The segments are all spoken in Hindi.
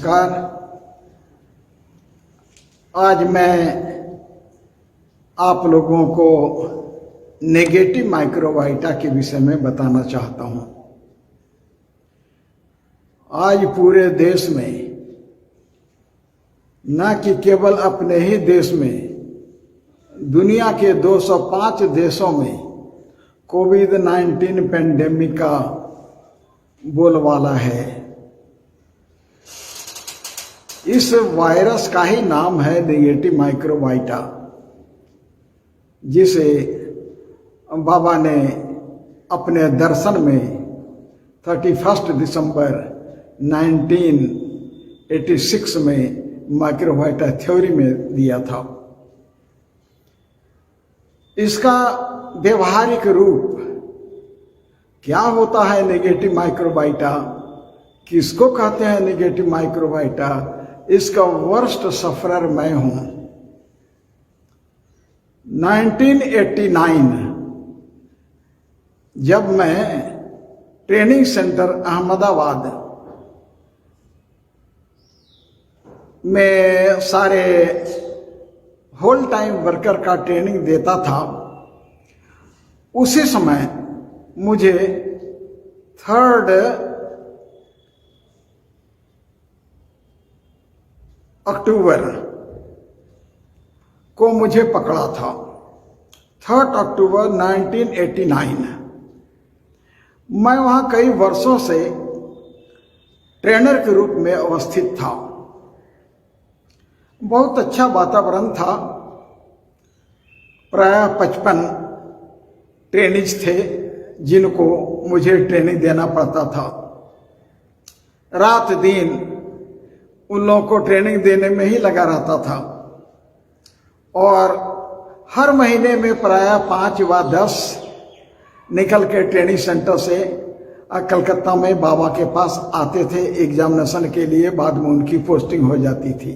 नमस्कार। आज मैं आप लोगों को नेगेटिव माइक्रोबाइटा के विषय में बताना चाहता हूं। आज पूरे देश में, न कि केवल अपने ही देश में, दुनिया के 205 देशों में कोविड-19 पेंडेमिक का बोलबाला है। इस वायरस का ही नाम है नेगेटिव माइक्रोबाइटा, जिसे बाबा ने अपने दर्शन में 31 दिसंबर 1986 में माइक्रोबाइटा थ्योरी में दिया था। इसका व्यवहारिक रूप क्या होता है नेगेटिव माइक्रोबाइटा, किसको कहते हैं नेगेटिव माइक्रोबाइटा, इसका वर्स्ट सफरर मैं हूं। 1989 जब मैं ट्रेनिंग सेंटर अहमदाबाद में सारे होल टाइम वर्कर का ट्रेनिंग देता था, उसी समय मुझे 3 अक्टूबर को मुझे पकड़ा था। 3 अक्टूबर 1989। मैं वहां कई वर्षों से ट्रेनर के रूप में अवस्थित था। बहुत अच्छा वातावरण था। प्रायः 55 ट्रेनिज थे जिनको मुझे ट्रेनिंग देना पड़ता था। रात दिन उन लोगों को ट्रेनिंग देने में ही लगा रहता था और हर महीने में प्रायः 5 व 10 निकल के ट्रेनिंग सेंटर से कलकत्ता में बाबा के पास आते थे एग्जामिनेशन के लिए। बाद में उनकी पोस्टिंग हो जाती थी।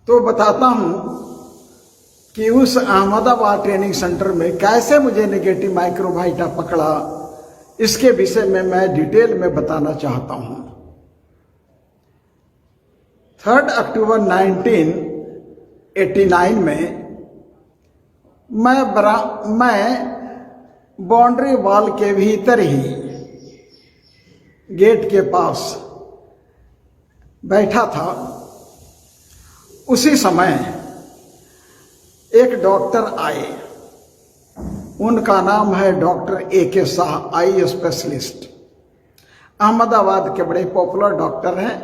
तो बताता हूं कि उस अहमदाबाद ट्रेनिंग सेंटर में कैसे मुझे नेगेटिव माइक्रोबाइटा पकड़ा, इसके विषय में मैं डिटेल में बताना चाहता हूं। 3 अक्टूबर 1989 में मैं बाउंड्री वॉल के भीतर ही गेट के पास बैठा था। उसी समय एक डॉक्टर आए। उनका नाम है doctor A.K. Shah, eye specialist. Ahmedabad के बड़े पॉपुलर डॉक्टर हैं,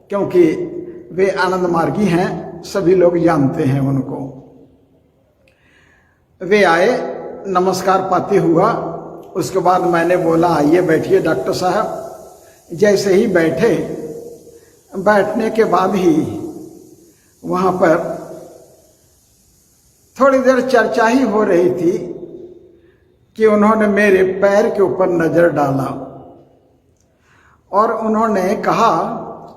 क्योंकि वे आनंद मार्गी हैं, सभी लोग जानते हैं उनको। वे आए, नमस्कार पाती हुआ। उसके बाद मैंने बोला आइए बैठिए डॉक्टर साहब। जैसे ही बैठे, बैठने के बाद ही वहां पर थोड़ी देर चर्चा ही हो रही थी कि उन्होंने मेरे पैर के ऊपर नजर डाला और उन्होंने कहा,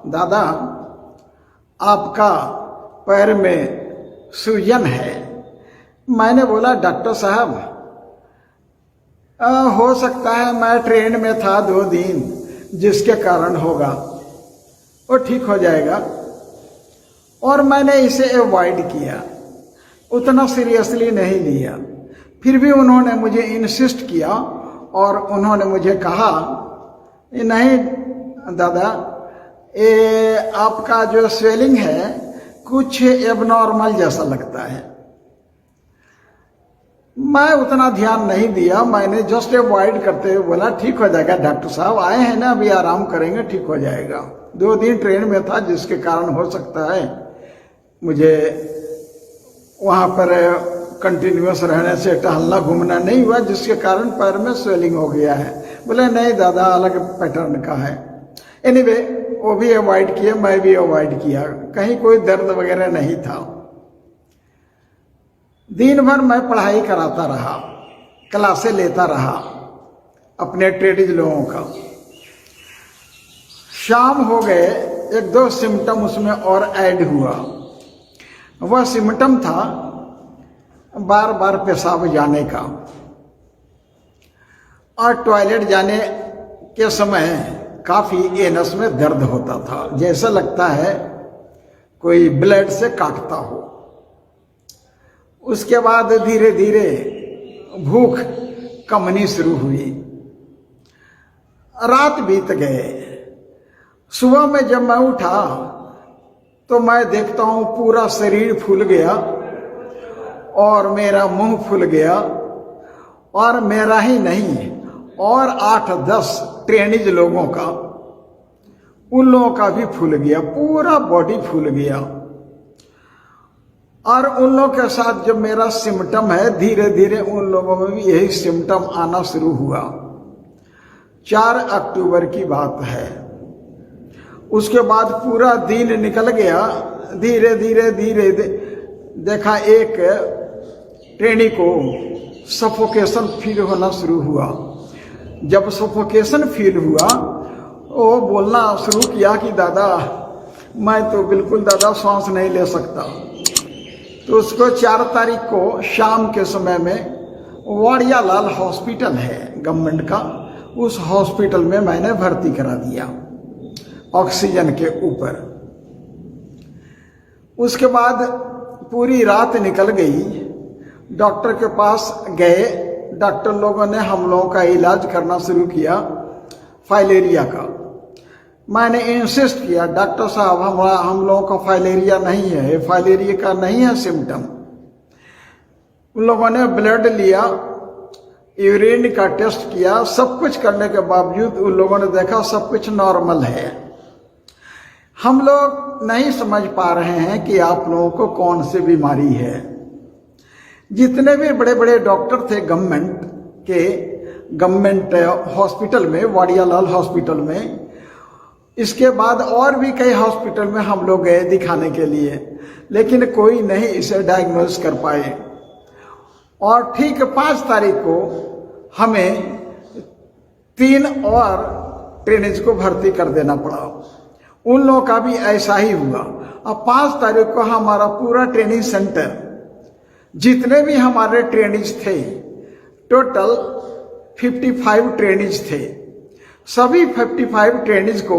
दादा आपका पैर में सूजन है। मैंने बोला डॉक्टर साहब हो सकता है मैं ट्रेन में था 2 दिन, जिसके कारण होगा, वो ठीक हो जाएगा। और मैंने इसे अवॉइड किया, उतना सीरियसली नहीं लिया। फिर भी उन्होंने मुझे इंसिस्ट किया और उन्होंने मुझे कहा नहीं दादा, ये आपका जो स्वेलिंग है कुछ एबनॉर्मल जैसा लगता है। मैं उतना ध्यान नहीं दिया, मैंने जस्ट अवॉइड करते हुए बोला ठीक हो जाएगा डॉक्टर साहब, आए हैं ना, अभी आराम करेंगे, ठीक हो जाएगा। 2 दिन ट्रेन में था, जिसके कारण हो सकता है मुझे वहां पर कंटिन्यूअस रहने से टहलना घूमना नहीं हुआ, जिसके कारण पैर में स्वेलिंग हो गया है। बोले नहीं दादा, अलग पैटर्न का है। एनीवे, वो भी अवॉइड किया, मैं भी अवॉइड किया। कहीं कोई दर्द वगैरह नहीं था। दिन भर मैं पढ़ाई कराता रहा, क्लासे लेता रहा अपने ट्रेनिज लोगों का। शाम हो गए, 1-2 सिम्टम उसमें और ऐड हुआ। वह सिम्टम था बार बार पेशाब जाने का और टॉयलेट जाने के समय काफी एनस में दर्द होता था, जैसा लगता है कोई ब्लेड से काटता हो। उसके बाद धीरे धीरे भूख कमनी शुरू हुई। रात बीत गए। सुबह में जब मैं उठा तो मैं देखता हूं पूरा शरीर फूल गया और मेरा मुंह फूल गया, और मेरा ही नहीं और 8-10 ट्रेनिज लोगों का, उन लोगों का भी फूल गया, पूरा बॉडी फूल गया। और उन लोगों के साथ जो मेरा सिम्टम है, धीरे धीरे उन लोगों में भी यही सिम्टम आना शुरू हुआ। 4 अक्टूबर की बात है। उसके बाद पूरा दिन निकल गया। धीरे धीरे धीरे देखा एक ट्रेनी को सफोकेशन फील होना शुरू हुआ। जब सफोकेशन फील हुआ, वो बोलना शुरू किया कि दादा मैं तो बिल्कुल दादा सांस नहीं ले सकता। तो उसको 4 तारीख को शाम के समय में वाड़ियालाल हॉस्पिटल है गवर्नमेंट का, उस हॉस्पिटल में मैंने भर्ती करा दिया ऑक्सीजन के ऊपर। उसके बाद पूरी रात निकल गई। डॉक्टर के पास गए। डॉक्टर लोगों ने हम लोगों का इलाज करना शुरू किया फाइलेरिया का। मैंने इंसिस्ट किया, डॉक्टर साहब हम लोगों का फाइलेरिया नहीं है, फाइलेरिया का नहीं है सिम्टम। उन लोगों ने ब्लड लिया, यूरिन का टेस्ट किया, सब कुछ करने के बावजूद उन लोगों ने देखा सब कुछ नॉर्मल है। हम लोग नहीं समझ पा रहे हैं कि आप लोगों को कौन सी बीमारी है। जितने भी बड़े बड़े डॉक्टर थे गवर्नमेंट हॉस्पिटल में, वाड़ियालाल हॉस्पिटल में, इसके बाद और भी कई हॉस्पिटल में हम लोग गए दिखाने के लिए, लेकिन कोई नहीं इसे डायग्नोज कर पाए। और ठीक 5 तारीख को हमें 3 और ट्रेनिज को भर्ती कर देना पड़ा। उन लोगों का भी ऐसा ही हुआ। अब 5 तारीख को हमारा पूरा ट्रेनिंग सेंटर, जितने भी हमारे ट्रेनिज थे, टोटल 55 ट्रेनिज थे, सभी 55 ट्रेनिज को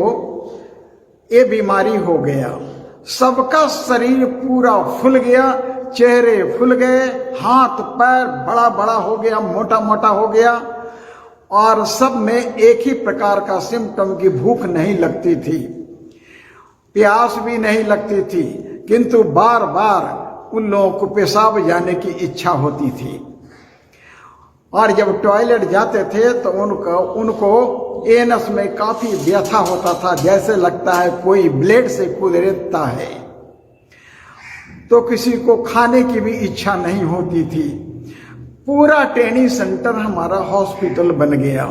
ये बीमारी हो गया। सबका शरीर पूरा फूल गया, चेहरे फूल गए, हाथ पैर बड़ा बड़ा हो गया, मोटा मोटा हो गया, और सब में एक ही प्रकार का सिम्टम की भूख नहीं लगती थी, प्यास भी नहीं लगती थी, किंतु बार बार उन लोगों को पेशाब जाने की इच्छा होती थी। और जब टॉयलेट जाते थे तो उनको एनस में काफी व्यथा होता था, जैसे लगता है कोई ब्लेड से कुरेदता है। तो किसी को खाने की भी इच्छा नहीं होती थी। पूरा ट्रेनिंग सेंटर हमारा हॉस्पिटल बन गया।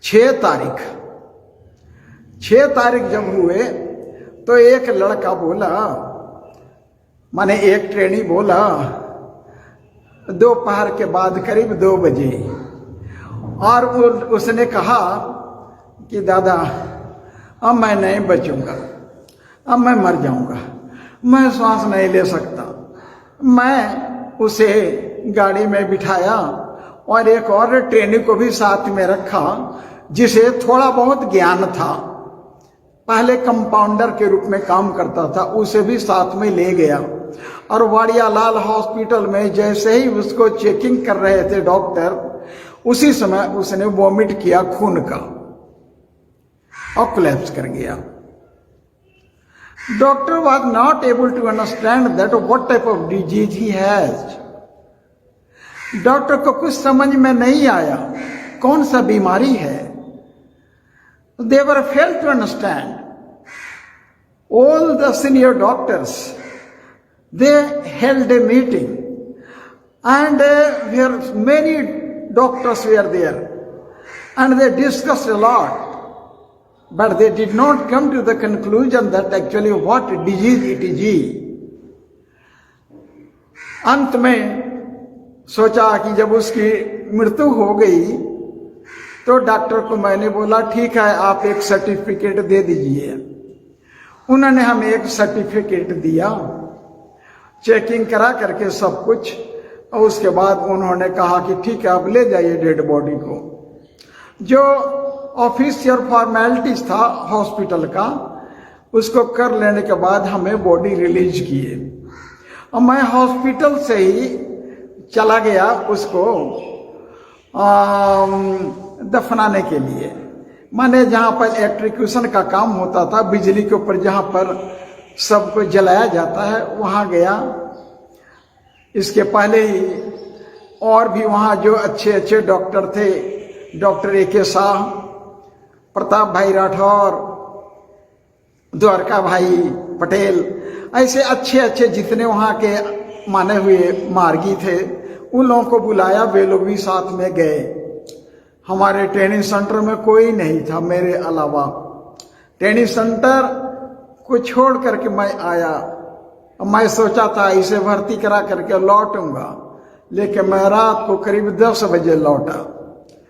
6 तारीख जब हुए तो एक लड़का बोला, माने एक ट्रेनी बोला, दोपहर के बाद करीब 2 बजे, और उसने कहा कि दादा अब मैं नहीं बचूंगा, अब मैं मर जाऊंगा, मैं सांस नहीं ले सकता। मैं उसे गाड़ी में बिठाया और एक और ट्रेनी को भी साथ में रखा, जिसे थोड़ा बहुत ज्ञान था, पहले कंपाउंडर के रूप में काम करता था, उसे भी साथ में ले गया। और वाड़ियालाल हॉस्पिटल में जैसे ही उसको चेकिंग कर रहे थे डॉक्टर, उसी समय उसने वॉमिट किया खून का और कोलैप्स कर गया। Doctor was not able to understand that what type of disease he has. Doctor को कुछ समझ में नहीं आया कौन सा बीमारी है। They were failed to understand. All the senior doctors, they held a meeting, and where many doctors were there, and they discussed a lot, but they did not come to the conclusion that actually what disease it is. अंत में सोचा कि जब उसकी मृत्यु हो गई तो डॉक्टर को मैंने बोला ठीक है, आप एक सर्टिफिकेट दे दीजिए। उन्होंने हमें एक सर्टिफिकेट दिया, चेकिंग करा करके सब कुछ, और उसके बाद उन्होंने कहा कि ठीक है आप ले जाइए डेड बॉडी को। जो ऑफिशियल फॉर्मेलिटीज था हॉस्पिटल का, उसको कर लेने के बाद हमें बॉडी रिलीज किए और मैं हॉस्पिटल से ही चला गया उसको दफनाने के लिए। मैंने जहाँ पर इलेक्ट्रिक्यूशन का काम होता था, बिजली के ऊपर जहाँ पर सबको जलाया जाता है, वहाँ गया। इसके पहले ही और भी वहाँ जो अच्छे अच्छे डॉक्टर थे, डॉक्टर A.K. शाह, प्रताप भाई राठौर, द्वारका भाई पटेल, ऐसे अच्छे अच्छे जितने वहाँ के माने हुए मार्गी थे, उन लोगों को बुलाया। वे लोग भी साथ में गए। हमारे ट्रेनिंग सेंटर में कोई नहीं था मेरे अलावा। ट्रेनिंग सेंटर को छोड़ करके मैं आया। मैं सोचा था इसे भर्ती करा करके लौटूंगा, लेकिन मैं रात को करीब 10 बजे लौटा।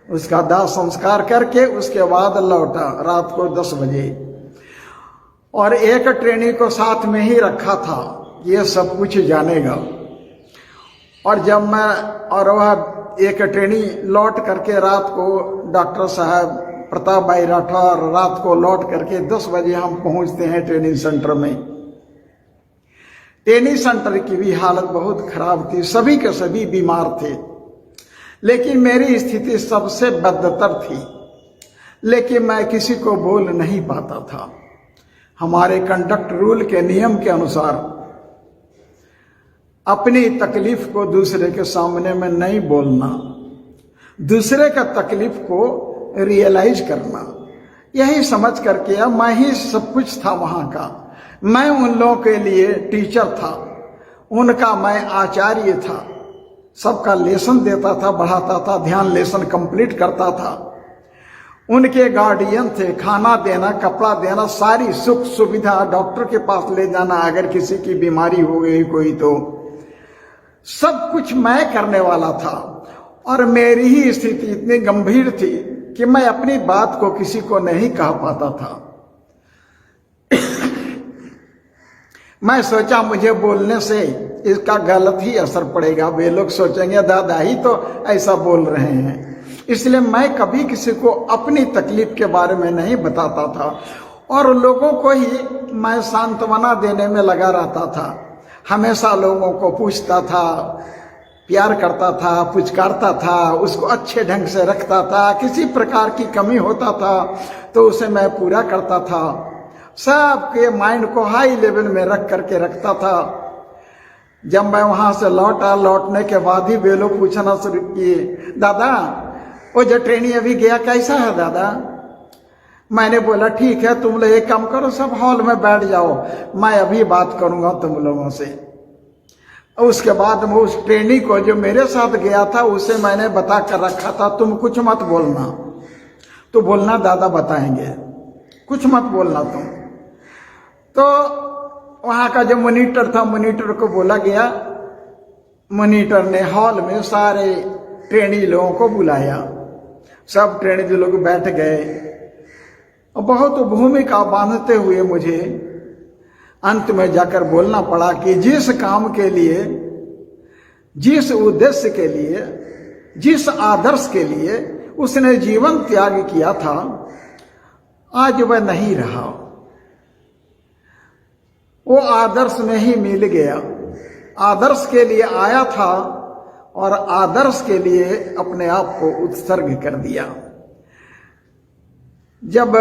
उसका दाह संस्कार करके उसके बाद लौटा रात को 10 बजे। और एक ट्रेनी को साथ में ही रखा था, ये सब कुछ जानेगा। और जब मैं और वह एक ट्रेनी लौट करके रात को डॉक्टर साहब प्रताप भाई राठौर रात को लौट करके 10 बजे हम पहुंचते हैं ट्रेनिंग सेंटर में। ट्रेनिंग सेंटर की भी हालत बहुत खराब थी, सभी के सभी बीमार थे, लेकिन मेरी स्थिति सबसे बदतर थी। लेकिन मैं किसी को बोल नहीं पाता था। हमारे कंडक्ट रूल के नियम के अनुसार अपनी तकलीफ को दूसरे के सामने में नहीं बोलना, दूसरे का तकलीफ को रियलाइज करना, यही समझ करके मैं ही सब कुछ था वहां का। मैं उन लोगों के लिए टीचर था, उनका मैं आचार्य था, सबका लेसन देता था, बढ़ाता था, ध्यान लेसन कंप्लीट करता था। उनके गार्डियन थे, खाना देना, कपड़ा देना, सारी सुख सुविधा, डॉक्टर के पास ले जाना अगर किसी की बीमारी हो गई कोई, तो सब कुछ मैं करने वाला था। और मेरी ही स्थिति इतनी गंभीर थी कि मैं अपनी बात को किसी को नहीं कह पाता था। मैं सोचा मुझे बोलने से इसका गलत ही असर पड़ेगा, वे लोग सोचेंगे दादा ही तो ऐसा बोल रहे हैं। इसलिए मैं कभी किसी को अपनी तकलीफ के बारे में नहीं बताता था और लोगों को ही मैं सांत्वना देने में लगा रहता था। हमेशा लोगों को पूछता था, प्यार करता था, पुचकारता था, उसको अच्छे ढंग से रखता था। किसी प्रकार की कमी होता था तो उसे मैं पूरा करता था। सबके माइंड को हाई लेवल में रख करके रखता था। जब मैं वहां से लौटा, लौटने के बाद ही वे लोग पूछना शुरू किए, दादा वो जो ट्रेनी अभी गया कैसा है दादा? मैंने बोला ठीक है, तुम लोग एक काम करो, सब हॉल में बैठ जाओ, मैं अभी बात करूंगा तुम लोगों से। उसके बाद मैं उस ट्रेनी को जो मेरे साथ गया था उसे मैंने बता कर रखा था, तुम कुछ मत बोलना, तो बोलना दादा बताएंगे, कुछ मत बोलना तुम। तो वहां का जो मॉनिटर था, मॉनिटर को बोला गया। मॉनिटर ने हॉल में सारे ट्रेनी लोगों को बुलाया। सब ट्रेनी लोग बैठ गए और बहुत भूमिका बांधते हुए मुझे अंत में जाकर बोलना पड़ा कि जिस काम के लिए, जिस उद्देश्य के लिए, जिस आदर्श के लिए उसने जीवन त्याग किया था, आज वह नहीं रहा। वो आदर्श में ही मिल गया। आदर्श के लिए आया था और आदर्श के लिए अपने आप को उत्सर्ग कर दिया। जब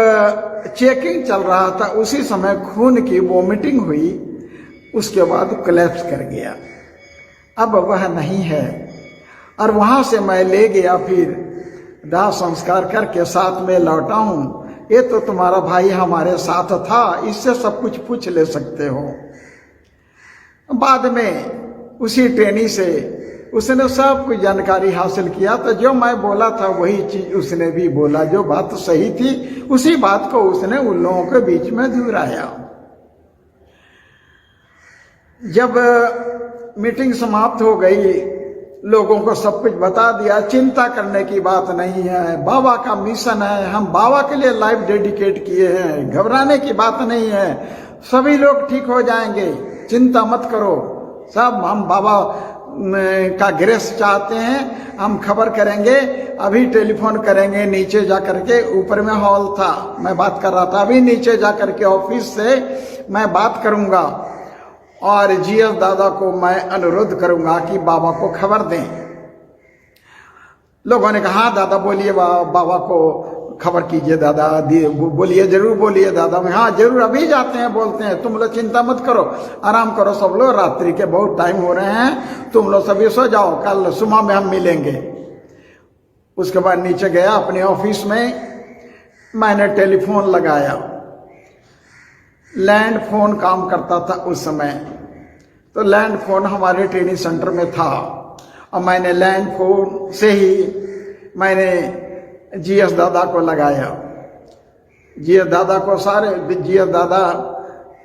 चेकिंग चल रहा था उसी समय खून की वॉमिटिंग हुई, उसके बाद कोलैप्स कर गया। अब वह नहीं है। और वहां से मैं ले गया, फिर दाह संस्कार करके साथ में लौटा हूं। ये तो तुम्हारा भाई हमारे साथ था, इससे सब कुछ पूछ ले सकते हो। बाद में उसी ट्रेनी से उसने सब कुछ जानकारी हासिल किया, तो जो मैं बोला था वही चीज उसने भी बोला। जो बात सही थी उसी बात को उसने उन लोगों के बीच में दोहराया। जब मीटिंग समाप्त हो गई, लोगों को सब कुछ बता दिया, चिंता करने की बात नहीं है, बाबा का मिशन है, हम बाबा के लिए लाइफ डेडिकेट किए हैं, घबराने की बात नहीं है, सभी लोग ठीक हो जाएंगे, चिंता मत करो, सब हम बाबा का ग्रेस चाहते हैं, हम खबर करेंगे, अभी टेलीफोन करेंगे नीचे जा करके। ऊपर में हॉल था, मैं बात कर रहा था, अभी नीचे जा करके ऑफिस से मैं बात करूंगा और जीएस दादा को मैं अनुरोध करूंगा कि बाबा को खबर दें। लोगों ने कहा, हाँ दादा बोलिए, बाबा को खबर कीजिए दादा, बोलिए, जरूर बोलिए दादा। मैं हाँ जरूर, अभी जाते हैं, बोलते हैं, तुम लोग चिंता मत करो, आराम करो सब लोग, रात्रि के बहुत टाइम हो रहे हैं, तुम लोग सभी सो जाओ, कल सुबह में हम मिलेंगे। उसके बाद नीचे गया अपने ऑफिस में, मैंने टेलीफोन लगाया। लैंड फोन काम करता था उस समय, तो लैंड फोन हमारे ट्रेनिंग सेंटर में था और मैंने लैंड फोन से ही मैंने जीएस दादा को लगाया। जीएस दादा को सारे जीएस दादा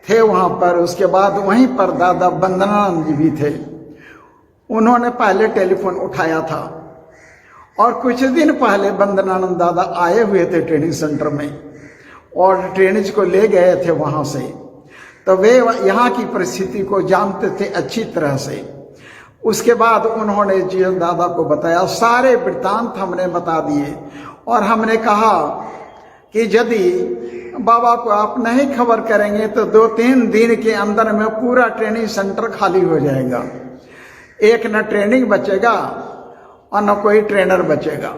थे वहां पर। उसके बाद वहीं पर दादा वंदनानंद जी भी थे, उन्होंने पहले टेलीफोन उठाया था और कुछ दिन पहले वंदनानंद दादा आए हुए थे ट्रेनिंग सेंटर में और ट्रेनिज को ले गए थे वहां से, तो वे यहाँ की परिस्थिति को जानते थे अच्छी तरह से। उसके बाद उन्होंने जीएस दादा को बताया, सारे वृत्तांत हमने बता दिए और हमने कहा कि यदि बाबा को आप नहीं खबर करेंगे तो 2-3 दिन के अंदर में पूरा ट्रेनिंग सेंटर खाली हो जाएगा, एक न ट्रेनिंग बचेगा और न कोई ट्रेनर बचेगा,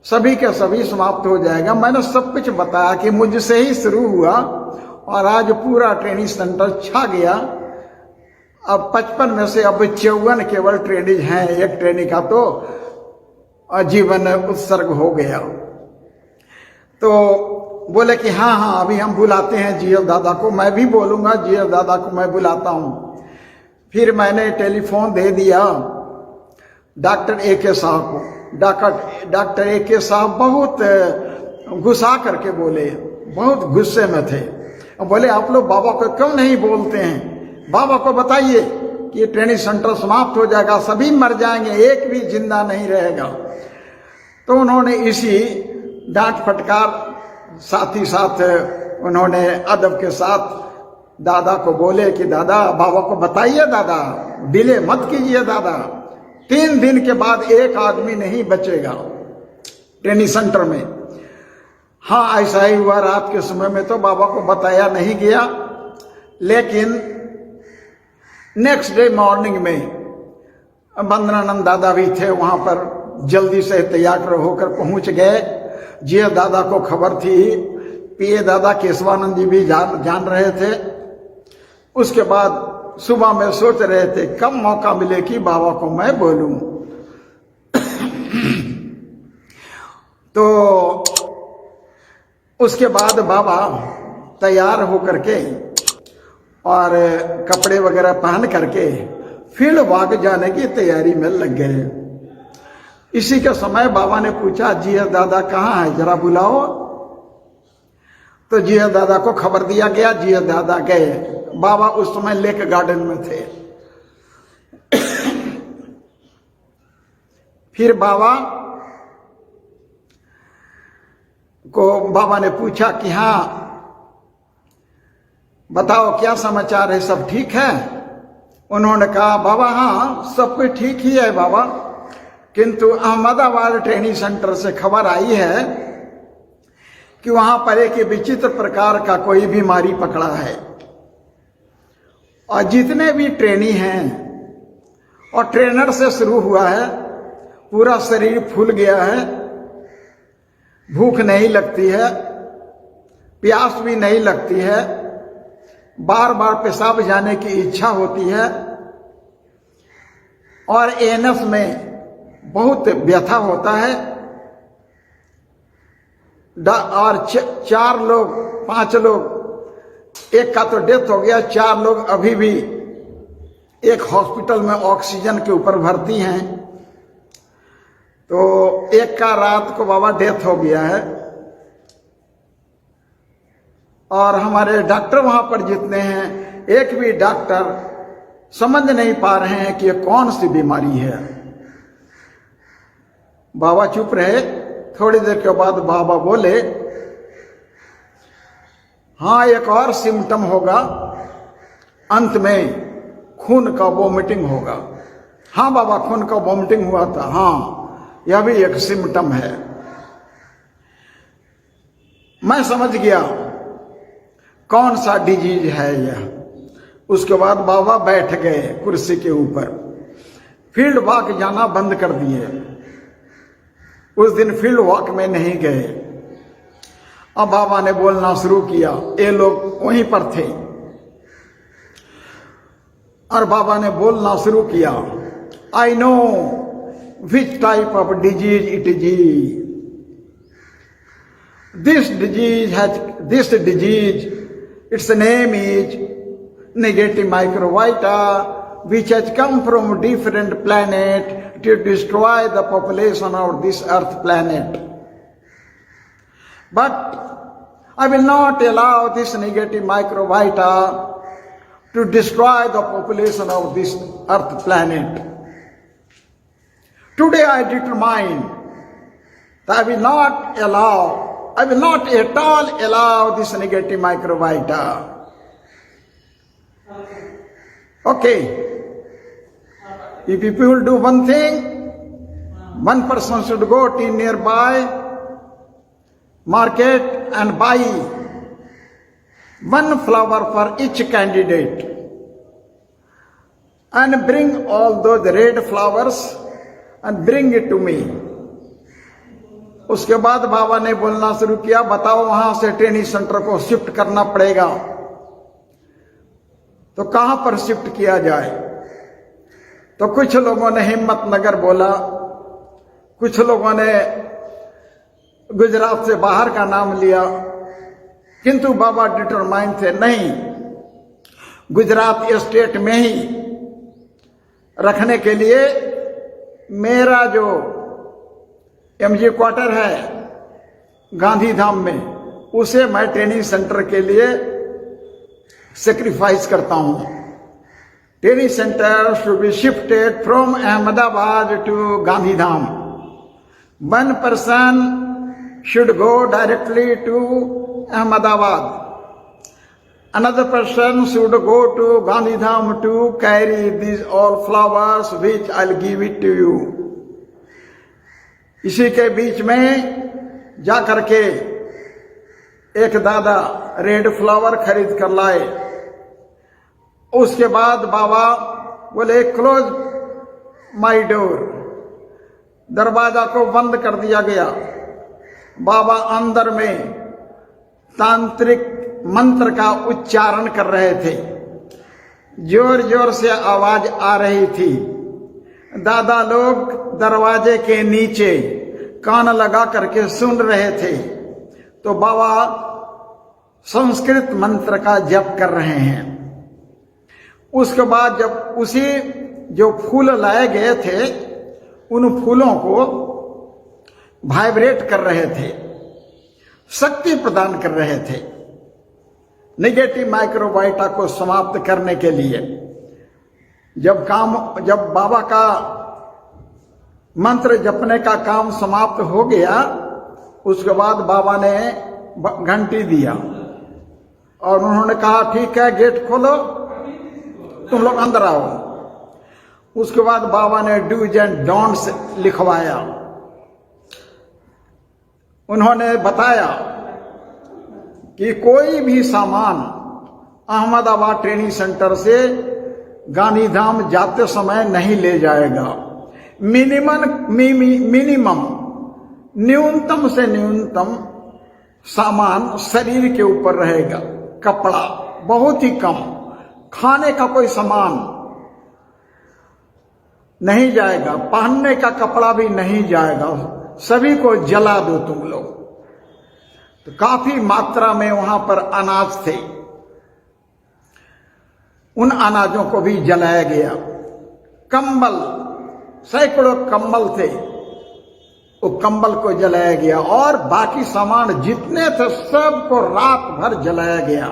सभी के सभी समाप्त हो जाएगा। मैंने सब कुछ बताया कि मुझसे ही शुरू हुआ और आज पूरा ट्रेनिंग सेंटर छा गया। अब 55 में से अब 54 केवल ट्रेनिज हैं, एक ट्रेनिंग का तो जीवन उत्सर्ग हो गया। तो बोले कि हाँ हाँ अभी हम बुलाते हैं जीएस दादा को, मैं भी बोलूंगा, जीएस दादा को मैं बुलाता हूँ। फिर मैंने टेलीफोन दे दिया डॉक्टर AK साहब को। डॉक्टर AK साहब बहुत गुस्सा करके बोले, बहुत गुस्से में थे। बोले, आप लोग बाबा को क्यों नहीं बोलते हैं, बाबा को बताइए कि ये ट्रेनिंग सेंटर समाप्त हो जाएगा, सभी मर जाएंगे, एक भी जिंदा नहीं रहेगा। तो उन्होंने इसी डांट फटकार साथ ही साथ उन्होंने अदब के साथ दादा को बोले कि दादा बाबा को बताइए, दादा डिले मत कीजिए दादा, 3 दिन के बाद एक आदमी नहीं बचेगा ट्रेनिंग सेंटर में। हाँ ऐसा ही हुआ, रात के समय में तो बाबा को बताया नहीं गया, लेकिन नेक्स्ट डे मॉर्निंग में वंदनानंद दादा भी थे वहां पर, जल्दी से तैयार होकर पहुंच गए। जीएस दादा को खबर थी, पीए दादा केशवानंद जी भी जान रहे थे। उसके बाद सुबह में सोच रहे थे कब मौका मिले कि बाबा को मैं बोलूं। तो उसके बाद बाबा तैयार होकर के और कपड़े वगैरह पहन करके फील्ड वॉक जाने की तैयारी में लग गए। इसी के समय बाबा ने पूछा, जीएस दादा कहाँ है, जरा बुलाओ। तो जीएस दादा को खबर दिया गया, जीएस दादा गए। बाबा उस समय लेक गार्डन में थे। फिर बाबा ने पूछा कि हाँ बताओ क्या समाचार है, सब ठीक है। उन्होंने कहा, बाबा हाँ सब कुछ ठीक ही है बाबा, किंतु अहमदाबाद ट्रेनिंग सेंटर से खबर आई है कि वहां पर एक विचित्र प्रकार का कोई बीमारी पकड़ा है और जितने भी ट्रेनी हैं और ट्रेनर से शुरू हुआ है, पूरा शरीर फूल गया है, भूख नहीं लगती है, प्यास भी नहीं लगती है, बार बार पेशाब जाने की इच्छा होती है और एनस में बहुत व्यथा होता है। और 4 लोग 5 लोग, एक का तो डेथ हो गया, 4 लोग अभी भी एक हॉस्पिटल में ऑक्सीजन के ऊपर भर्ती हैं। तो एक का रात को बाबा डेथ हो गया है और हमारे डॉक्टर वहां पर जितने हैं, एक भी डॉक्टर समझ नहीं पा रहे हैं कि ये कौन सी बीमारी है। बाबा चुप रहे। थोड़ी देर के बाद बाबा बोले, हाँ एक और सिम्टम होगा, अंत में खून का वोमिटिंग होगा। हाँ बाबा, खून का वॉमिटिंग हुआ था, हाँ यह भी एक सिम्टम है। मैं समझ गया कौन सा डिजीज है यह। उसके बाद बाबा बैठ गए कुर्सी के ऊपर, फील्ड वॉक जाना बंद कर दिए। उस दिन फील्ड वॉक में नहीं गए। अब बाबा ने बोलना शुरू किया, ये लोग वहीं पर थे, और बाबा ने बोलना शुरू किया, I know which type of disease it is. This disease, its name is negative microvita, which has come from different planet to destroy the population of this earth planet. But I will not allow this negative microvita to destroy the population of this earth planet. Today I determine that I will not at all allow this negative microvita. Okay. If people do one thing, one person should go to nearby market and buy one flower for each candidate and bring all those red flowers and bring it to me. उसके बाद बाबा ने बोलना शुरू किया, बताओ वहां से ट्रेनिंग सेंटर को शिफ्ट करना पड़ेगा तो कहां पर शिफ्ट किया जाए। तो कुछ लोगों ने हिम्मतनगर बोला, कुछ लोगों ने गुजरात से बाहर का नाम लिया, किंतु बाबा डिटरमाइन थे, नहीं, गुजरात स्टेट में ही रखने के लिए मेरा जो एमजी क्वार्टर है गांधीधाम में, उसे मैं ट्रेनिंग सेंटर के लिए सेक्रीफाइस करता हूं। Training centre should be shifted from Ahmedabad to Gandhidham. One person should go directly to Ahmedabad, another person should go to Gandhidham to carry these all flowers which I'll give it to you. इसी के बीच में जा करके एक दादा रेड फ्लावर खरीद कर लाए। उसके बाद बाबा बोले, क्लोज माय डोर, दरवाजा को बंद कर दिया गया। बाबा अंदर में तांत्रिक मंत्र का उच्चारण कर रहे थे, जोर जोर से आवाज आ रही थी। दादा लोग दरवाजे के नीचे कान लगा करके सुन रहे थे। तो बाबा संस्कृत मंत्र का जप कर रहे हैं। उसके बाद जब उसी जो फूल लाए गए थे उन फूलों को वाइब्रेट कर रहे थे, शक्ति प्रदान कर रहे थे नेगेटिव माइक्रोबाइटा को समाप्त करने के लिए। जब बाबा का मंत्र जपने का काम समाप्त हो गया, उसके बाद बाबा ने घंटी दिया और उन्होंने कहा, ठीक है गेट खोलो, तुम लोग अंदर आओ। उसके बाद बाबा ने डूज एंड डोंट्स लिखवाया। उन्होंने बताया कि कोई भी सामान अहमदाबाद ट्रेनिंग सेंटर से गांधीधाम जाते समय नहीं ले जाएगा। मिनिमम न्यूनतम से न्यूनतम सामान शरीर के ऊपर रहेगा। कपड़ा बहुत ही कम, खाने का कोई सामान नहीं जाएगा, पहनने का कपड़ा भी नहीं जाएगा, सभी को जला दो तुम लोग। तो काफी मात्रा में वहां पर अनाज थे, उन अनाजों को भी जलाया गया। कंबल, सैकड़ों कंबल थे, वो कंबल को जलाया गया और बाकी सामान जितने थे सबको रात भर जलाया गया।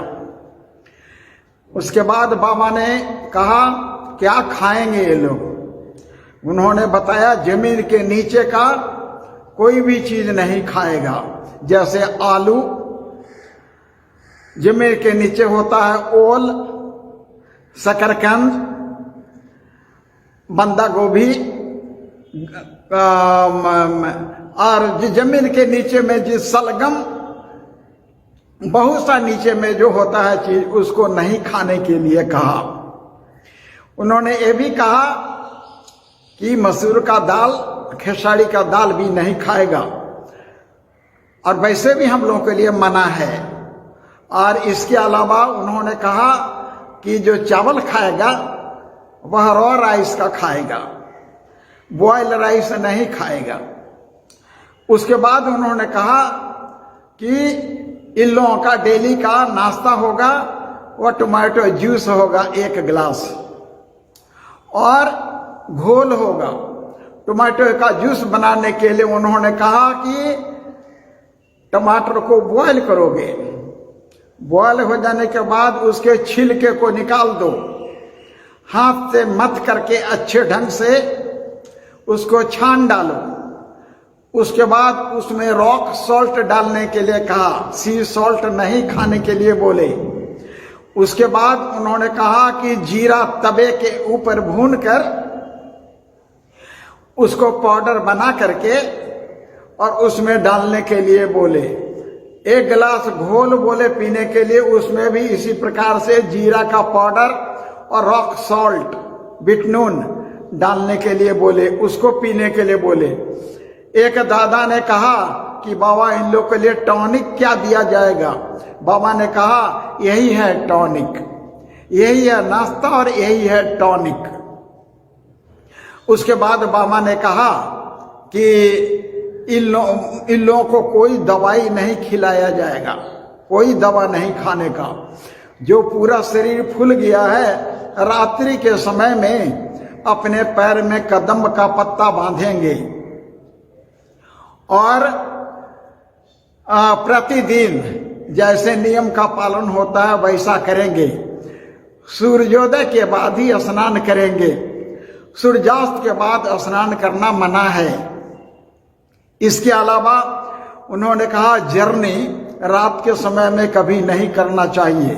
उसके बाद बाबा ने कहा, क्या खाएंगे ये लोग? उन्होंने बताया, जमीन के नीचे का कोई भी चीज नहीं खाएगा। जैसे आलू जमीन के नीचे होता है, ओल, शकरकंद, बंदा गोभी और जमीन के नीचे में जिस सलगम बहुत सा नीचे में जो होता है चीज, उसको नहीं खाने के लिए कहा। उन्होंने ये भी कहा कि मसूर का दाल, खेसारी का दाल भी नहीं खाएगा, और वैसे भी हम लोगों के लिए मना है। और इसके अलावा उन्होंने कहा कि जो चावल खाएगा वह रॉ राइस का खाएगा, बॉयल राइस नहीं खाएगा। उसके बाद उन्होंने कहा कि इन लोगों का डेली का नाश्ता होगा वह टोमेटो जूस होगा 1 गिलास, और घोल होगा। टमाटर का जूस बनाने के लिए उन्होंने कहा कि टमाटर को बॉयल करोगे, बॉयल हो जाने के बाद उसके छिलके को निकाल दो, हाथ से मथ करके अच्छे ढंग से उसको छान डालो। उसके बाद उसमें रॉक सॉल्ट डालने के लिए कहा, सी सॉल्ट नहीं खाने के लिए बोले। उसके बाद उन्होंने कहा कि जीरा तवे के ऊपर भून कर उसको पाउडर बना करके और उसमें डालने के लिए बोले। 1 गिलास घोल बोले पीने के लिए, उसमें भी इसी प्रकार से जीरा का पाउडर और रॉक सॉल्ट, बिटनून डालने के लिए बोले, उसको पीने के लिए बोले। एक दादा ने कहा कि बाबा इन लोग के लिए टॉनिक क्या दिया जाएगा? बाबा ने कहा यही है टॉनिक, यही है नाश्ता और यही है टॉनिक। उसके बाद बाबा ने कहा कि इन लोगों को कोई दवाई नहीं खिलाया जाएगा, कोई दवा नहीं खाने का। जो पूरा शरीर फूल गया है, रात्रि के समय में अपने पैर में कदम का पत्ता बांधेंगे और प्रतिदिन जैसे नियम का पालन होता है वैसा करेंगे। सूर्योदय के बाद ही स्नान करेंगे, सूर्यास्त के बाद स्नान करना मना है। इसके अलावा उन्होंने कहा जर्नी रात के समय में कभी नहीं करना चाहिए,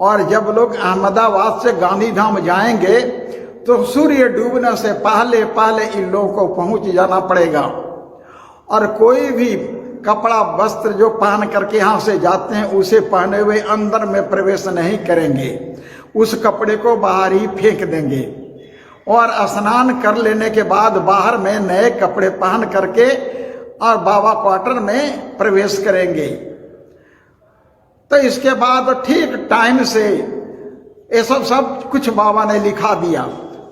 और जब लोग अहमदाबाद से गांधीधाम जाएंगे तो सूर्य डूबने से पहले पहले इन लोगों को पहुंच जाना पड़ेगा, और कोई भी कपड़ा वस्त्र जो पहन करके यहाँ से जाते हैं उसे पहने हुए अंदर में प्रवेश नहीं करेंगे, उस कपड़े को बाहर ही फेंक देंगे। और स्नान कर लेने के बाद बाहर में नए कपड़े पहन करके और बाबा क्वार्टर में प्रवेश करेंगे। तो इसके बाद ठीक टाइम से ये सब कुछ बाबा ने लिखा दिया।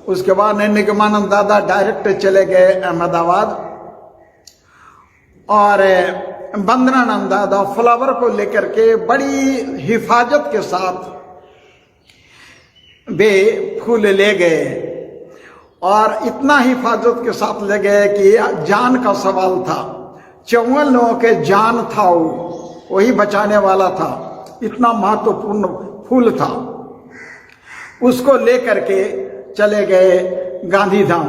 उसके बाद निगमानंद दादा डायरेक्ट चले गए अहमदाबाद, और वंदनानंद दादा फ्लावर को लेकर के बड़ी हिफाजत के साथ वे फूल ले गए, और इतना हिफाजत के साथ ले गए कि जान का सवाल था। 54 लोगों के जान था, वही बचाने वाला था, इतना महत्वपूर्ण फूल था। उसको लेकर के चले गए गांधीधाम,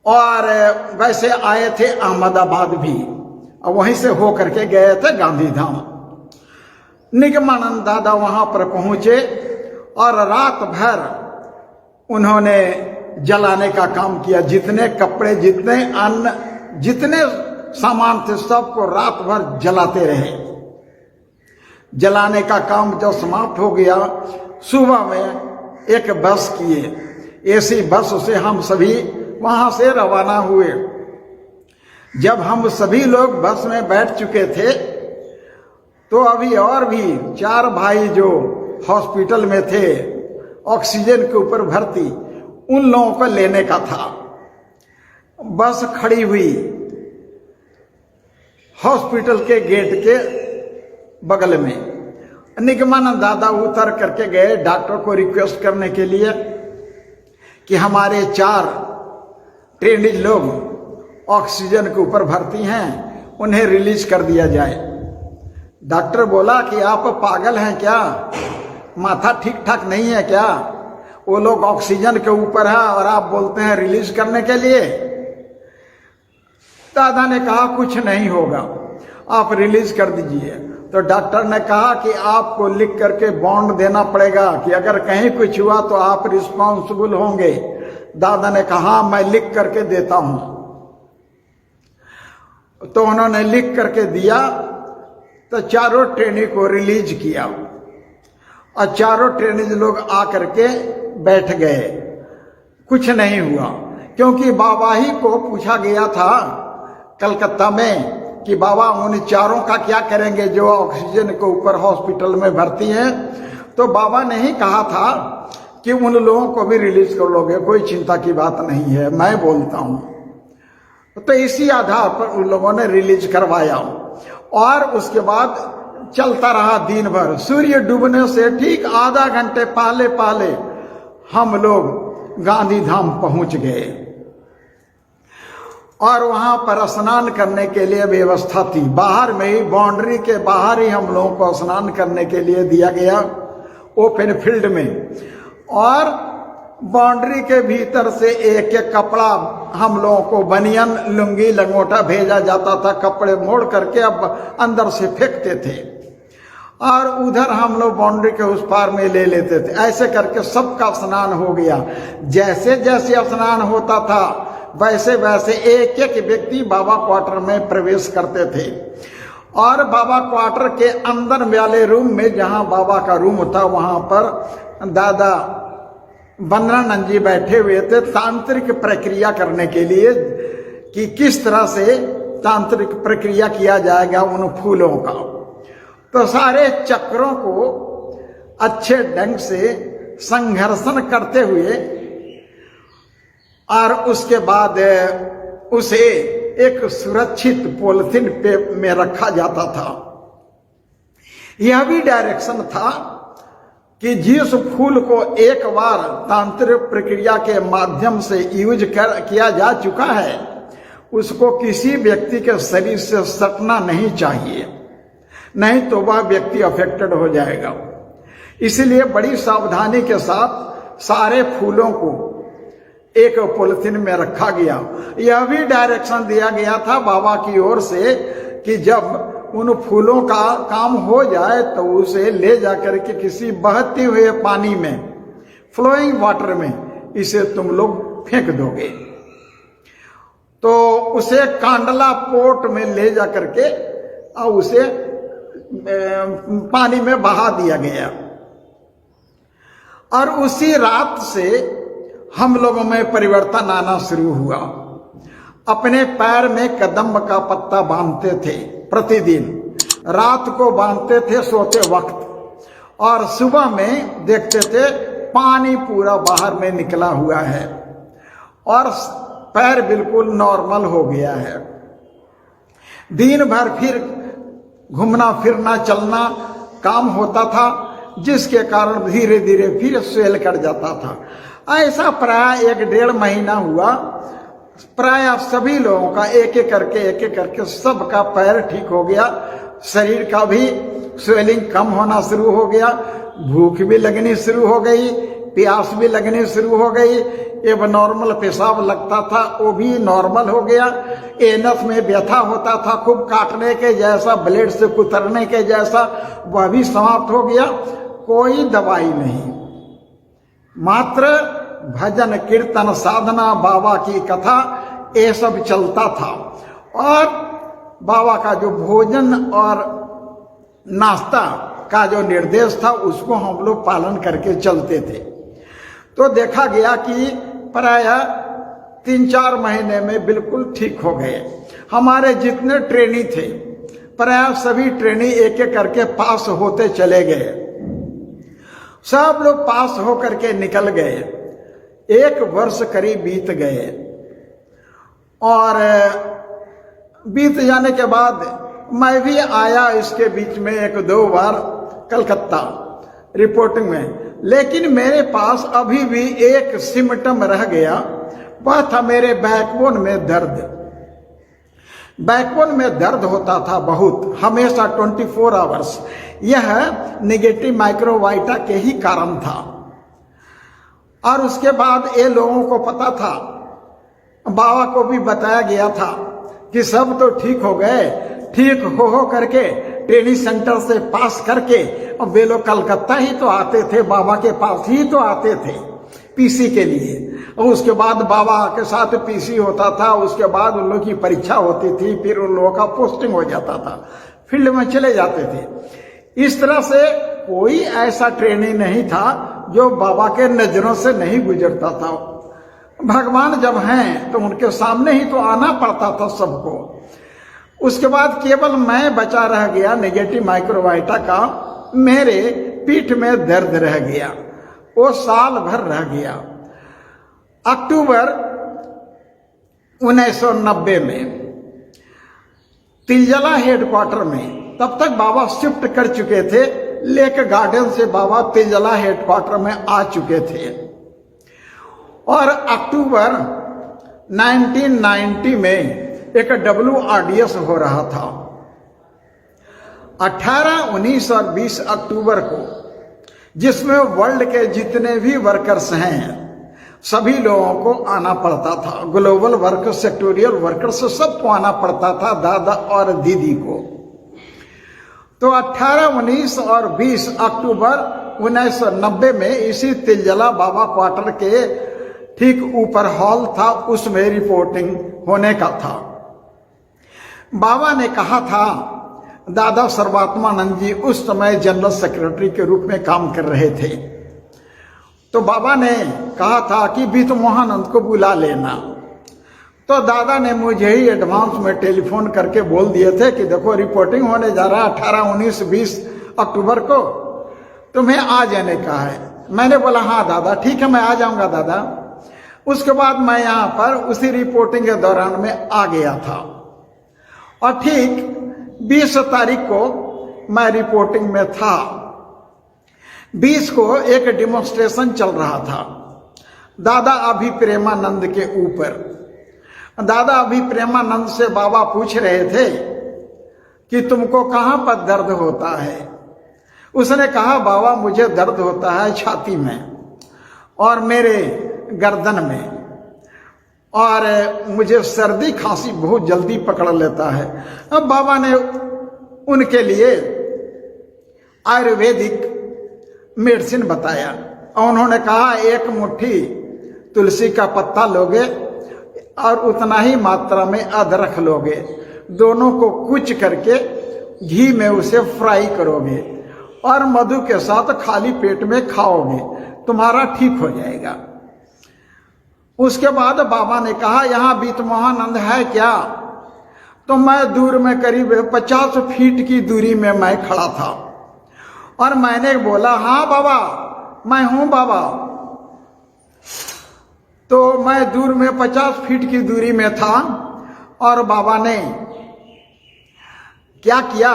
और वैसे आए थे अहमदाबाद भी, और वहीं से हो करके गए थे गांधीधाम। निगमानंद दादा वहां पर पहुंचे और रात भर उन्होंने जलाने का काम किया। जितने कपड़े, जितने अन्न, जितने सामान थे सबको रात भर जलाते रहे। जलाने का काम जब समाप्त हो गया, सुबह में एक बस किए, ऐसी बस से हम सभी वहां से रवाना हुए। जब हम सभी लोग बस में बैठ चुके थे तो अभी और भी 4 भाई जो हॉस्पिटल में थे ऑक्सीजन के ऊपर भर्ती, उन लोगों को लेने का था। बस खड़ी हुई हॉस्पिटल के गेट के बगल में। निगमानंद दादा उतर करके गए डॉक्टर को रिक्वेस्ट करने के लिए कि हमारे 4 ट्रेंड लोग ऑक्सीजन के ऊपर भर्ती हैं, उन्हें रिलीज कर दिया जाए। डॉक्टर बोला कि आप पागल हैं क्या, माथा ठीक ठाक नहीं है क्या? वो लोग ऑक्सीजन के ऊपर है और आप बोलते हैं रिलीज करने के लिए। दादा ने कहा कुछ नहीं होगा, आप रिलीज कर दीजिए। तो डॉक्टर ने कहा कि आपको लिख करके बॉन्ड देना पड़ेगा कि अगर कहीं कुछ हुआ तो आप रिस्पॉन्सिबल होंगे। दादा ने कहा मैं लिख करके देता हूं। तो उन्होंने लिख करके दिया। तो चारों ट्रेनी को रिलीज किया और चारों ट्रेनीज लोग आकर के बैठ गए। कुछ नहीं हुआ, क्योंकि बाबा ही को पूछा गया था कलकत्ता में कि बाबा उन चारों का क्या करेंगे जो ऑक्सीजन के ऊपर हॉस्पिटल में भर्ती हैं। तो बाबा ने ही कहा था कि उन लोगों को भी रिलीज कर लोगे, कोई चिंता की बात नहीं है, मैं बोलता हूं। तो इसी आधार पर उन लोगों ने रिलीज करवाया और उसके बाद चलता रहा दिन भर। सूर्य डूबने से ठीक आधा घंटे पहले पहले हम लोग गांधी धाम पहुंच गए और वहां पर स्नान करने के लिए व्यवस्था थी। बाहर में ही, बाउंड्री के बाहर ही हम लोगों को स्नान करने के लिए दिया गया, ओपन फील्ड में। और बाउंड्री के भीतर से एक एक कपड़ा हम लोगों को बनियान, लुंगी, लंगोटा भेजा जाता था। कपड़े मोड़ करके अब अंदर से फेंकते थे और उधर हम लोग बाउंड्री के उस पार में ले लेते थे। ऐसे करके सबका स्नान हो गया। जैसे जैसे स्नान होता था वैसे वैसे एक एक व्यक्ति बाबा क्वार्टर में प्रवेश करते थे। और बाबा क्वार्टर के अंदर वाले रूम में, जहां बाबा का रूम था, वहां पर दादा बंदरानंद जी बैठे हुए थे तांत्रिक प्रक्रिया करने के लिए कि किस तरह से तांत्रिक प्रक्रिया किया जाएगा उन फूलों का। तो सारे चक्रों को अच्छे ढंग से संघर्षण करते हुए और उसके बाद उसे एक सुरक्षित पॉलिथीन पे में रखा जाता था। यह भी डायरेक्शन था कि जिस फूल को एक बार तांत्रिक प्रक्रिया के माध्यम से यूज किया जा चुका है उसको किसी व्यक्ति के शरीर से सटना नहीं चाहिए, नहीं तो वह व्यक्ति अफेक्टेड हो जाएगा। इसलिए बड़ी सावधानी के साथ सारे फूलों को एक पॉलिथीन में रखा गया। यह भी डायरेक्शन दिया गया था बाबा की ओर से कि जब उन फूलों का काम हो जाए तो उसे ले जाकर के किसी बहते हुए पानी में, फ्लोइंग वाटर में इसे तुम लोग फेंक दोगे। तो उसे कांडला पोर्ट में ले जाकर के और उसे पानी में बहा दिया गया। और उसी रात से हम लोगों में परिवर्तन आना शुरू हुआ। अपने पैर में कदम का पत्ता बांधते थे प्रतिदिन, रात को बांधते थे सोते वक्त, और सुबह में देखते थे पानी पूरा बाहर में निकला हुआ है और पैर बिल्कुल नॉर्मल हो गया है। दिन भर फिर घूमना फिरना चलना काम होता था, जिसके कारण धीरे धीरे फिर स्वेल कर जाता था। ऐसा प्राय 1-1.5 महीना हुआ। प्राय सभी लोगों का एक एक करके सबका पैर ठीक हो गया। शरीर का भी स्वेलिंग कम होना शुरू हो गया, भूख भी लगनी शुरू हो गई, प्यास भी लगनी शुरू हो गई। अब नॉर्मल पेशाब लगता था वो भी नॉर्मल हो गया। एनस में व्यथा होता था खूब काटने के जैसा, ब्लेड से कुतरने के जैसा, वह भी समाप्त हो गया। कोई दवाई नहीं, मात्र भजन कीर्तन साधना बाबा की कथा ये सब चलता था। और बाबा का जो भोजन और नाश्ता का जो निर्देश था उसको हम लोग पालन करके चलते थे। तो देखा गया कि प्राय 3-4 महीने में बिल्कुल ठीक हो गए। हमारे जितने ट्रेनी थे प्राय सभी ट्रेनी एक एक करके पास होते चले गए। सब लोग पास होकर के निकल गए। 1 वर्ष करीब बीत गए और बीत जाने के बाद मैं भी आया इसके बीच में 1-2 बार कलकत्ता रिपोर्टिंग में। लेकिन मेरे पास अभी भी एक सिम्टम रह गया, वह था मेरे बैकबोन में दर्द। बैकबोन में दर्द होता था बहुत, हमेशा 24 आवर्स। यह नेगेटिव माइक्रोवाइटा के ही कारण था। और उसके बाद ये लोगों को पता था, बाबा को भी बताया गया था कि सब तो ठीक हो गए। ठीक हो करके ट्रेनिंग सेंटर से पास करके और वे लोग कलकत्ता ही तो आते थे, बाबा के पास ही तो आते थे पीसी के लिए। और उसके बाद बाबा के साथ पीसी होता था, उसके बाद उन लोगों की परीक्षा होती थी, फिर उन लोगों का पोस्टिंग हो जाता था, फील्ड में चले जाते थे। इस तरह से कोई ऐसा ट्रेनिंग नहीं था जो बाबा के नजरों से नहीं गुजरता था। भगवान जब हैं तो उनके सामने ही तो आना पड़ता था सबको। उसके बाद केवल मैं बचा रह गया नेगेटिव माइक्रोबायोटा का। मेरे पीठ में दर्द रह गया, वो साल भर रह गया। अक्टूबर 1990 में तिलजला हेडक्वार्टर में, तब तक बाबा शिफ्ट कर चुके थे, लेक गार्डन से बाबा तिलजला हेडक्वार्टर में आ चुके थे। और अक्टूबर 1990 में एक WRDS हो रहा था। 18, 19 और 20 अक्टूबर को, जिसमें वर्ल्ड के जितने भी वर्कर्स हैं सभी लोगों को आना पड़ता था। ग्लोबल वर्कर्स, सेक्टोरियल वर्कर्स, सबको आना पड़ता था, दादा और दीदी को। तो 18, 19 और 20 अक्टूबर 1990 में इसी तिलजला बाबा क्वार्टर के ठीक ऊपर हॉल था, उसमें रिपोर्टिंग होने का था। बाबा ने कहा था, दादा सर्वात्मानंद जी उस समय जनरल सेक्रेटरी के रूप में काम कर रहे थे, तो बाबा ने कहा था कि बीतमोहानंद को बुला लेना। तो दादा ने मुझे ही एडवांस में टेलीफोन करके बोल दिए थे कि देखो रिपोर्टिंग होने जा रहा है 18, 19, 20 अक्टूबर को, तुम्हें आ जाने का है। मैंने बोला हाँ दादा ठीक है, मैं आ जाऊंगा दादा। उसके बाद मैं यहाँ पर उसी रिपोर्टिंग के दौरान में आ गया था। और ठीक 20 तारीख को मैं रिपोर्टिंग में था। 20 को एक डिमोन्स्ट्रेशन चल रहा था दादा अभी प्रेमानंद के ऊपर। दादा अभी प्रेमानंद से बाबा पूछ रहे थे कि तुमको कहाँ पर दर्द होता है। उसने कहा बाबा मुझे दर्द होता है छाती में और मेरे गर्दन में, और मुझे सर्दी खांसी बहुत जल्दी पकड़ लेता है। अब बाबा ने उनके लिए आयुर्वेदिक मेडिसिन बताया और उन्होंने कहा एक मुट्ठी तुलसी का पत्ता लोगे और उतना ही मात्रा में अदरक लोगे, दोनों को कुच करके घी में उसे फ्राई करोगे और मधु के साथ खाली पेट में खाओगे, तुम्हारा ठीक हो जाएगा। उसके बाद बाबा ने कहा यहाँ बीतमोहानंद है क्या? तो मैं दूर में करीब 50 फीट की दूरी में मैं खड़ा था और मैंने बोला हाँ बाबा मैं हूं बाबा। तो मैं दूर में 50 फीट की दूरी में था और बाबा ने क्या किया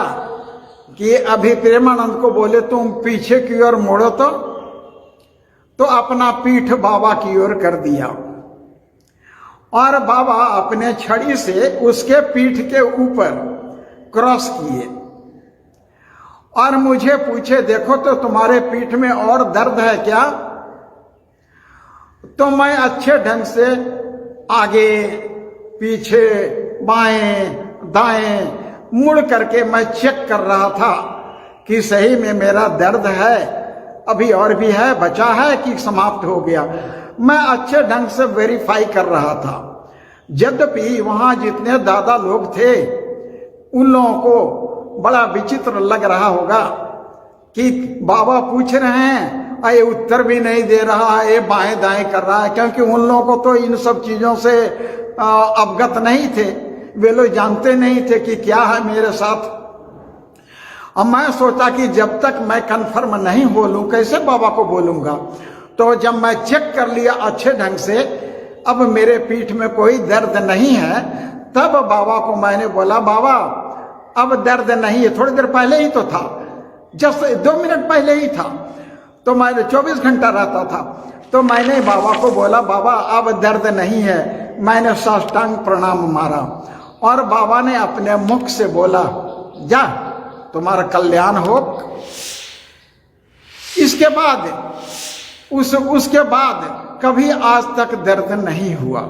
कि अभी प्रेमानंद को बोले तुम पीछे की ओर मोड़ो, तो अपना पीठ बाबा की ओर कर दिया और बाबा अपने छड़ी से उसके पीठ के ऊपर क्रॉस किए और मुझे पूछे देखो तो तुम्हारे पीठ में और दर्द है क्या? तो मैं अच्छे ढंग से आगे पीछे बाएं दाएं मुड़ करके मैं चेक कर रहा था कि सही में मेरा दर्द है, अभी और भी है, बचा है कि समाप्त हो गया। मैं अच्छे ढंग से वेरीफाई कर रहा था। यद्यपि वहां जितने दादा लोग थे उन लोगों को बड़ा विचित्र लग रहा होगा कि बाबा पूछ रहे हैं ये उत्तर भी नहीं दे रहा है, ये बाएं दाएं कर रहा है, क्योंकि उन लोगों को तो इन सब चीजों से अवगत नहीं थे, वे लोग जानते नहीं थे कि क्या है मेरे साथ। अब मैं सोचा कि जब तक मैं कंफर्म नहीं हो लूं कैसे बाबा को बोलूंगा। तो जब मैं चेक कर लिया अच्छे ढंग से अब मेरे पीठ में कोई दर्द नहीं है, तब बाबा को मैंने बोला बाबा अब दर्द नहीं है, थोड़ी देर पहले ही तो था, जस्ट 2 मिनट पहले ही था, तो मैंने 24 घंटा रहता था। तो मैंने बाबा को बोला बाबा अब दर्द नहीं है। मैंने साष्टांग प्रणाम मारा और बाबा ने अपने मुख से बोला जा तुम्हारा कल्याण हो। इसके बाद उसके बाद कभी आज तक दर्द नहीं हुआ।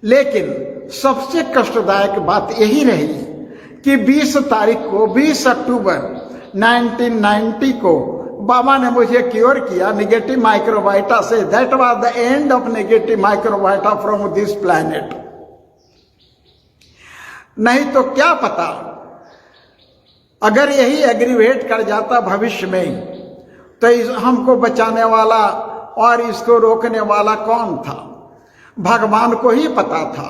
लेकिन सबसे कष्टदायक बात यही रही कि 20 तारीख को 20 अक्टूबर 1990 को बाबा ने मुझे क्योर किया नेगेटिव माइक्रोबाइटा से। That was the end of negative microbiota from this planet. नहीं तो क्या पता अगर यही एग्रीवेट कर जाता भविष्य में तो हमको बचाने वाला और इसको रोकने वाला कौन था? भगवान को ही पता था।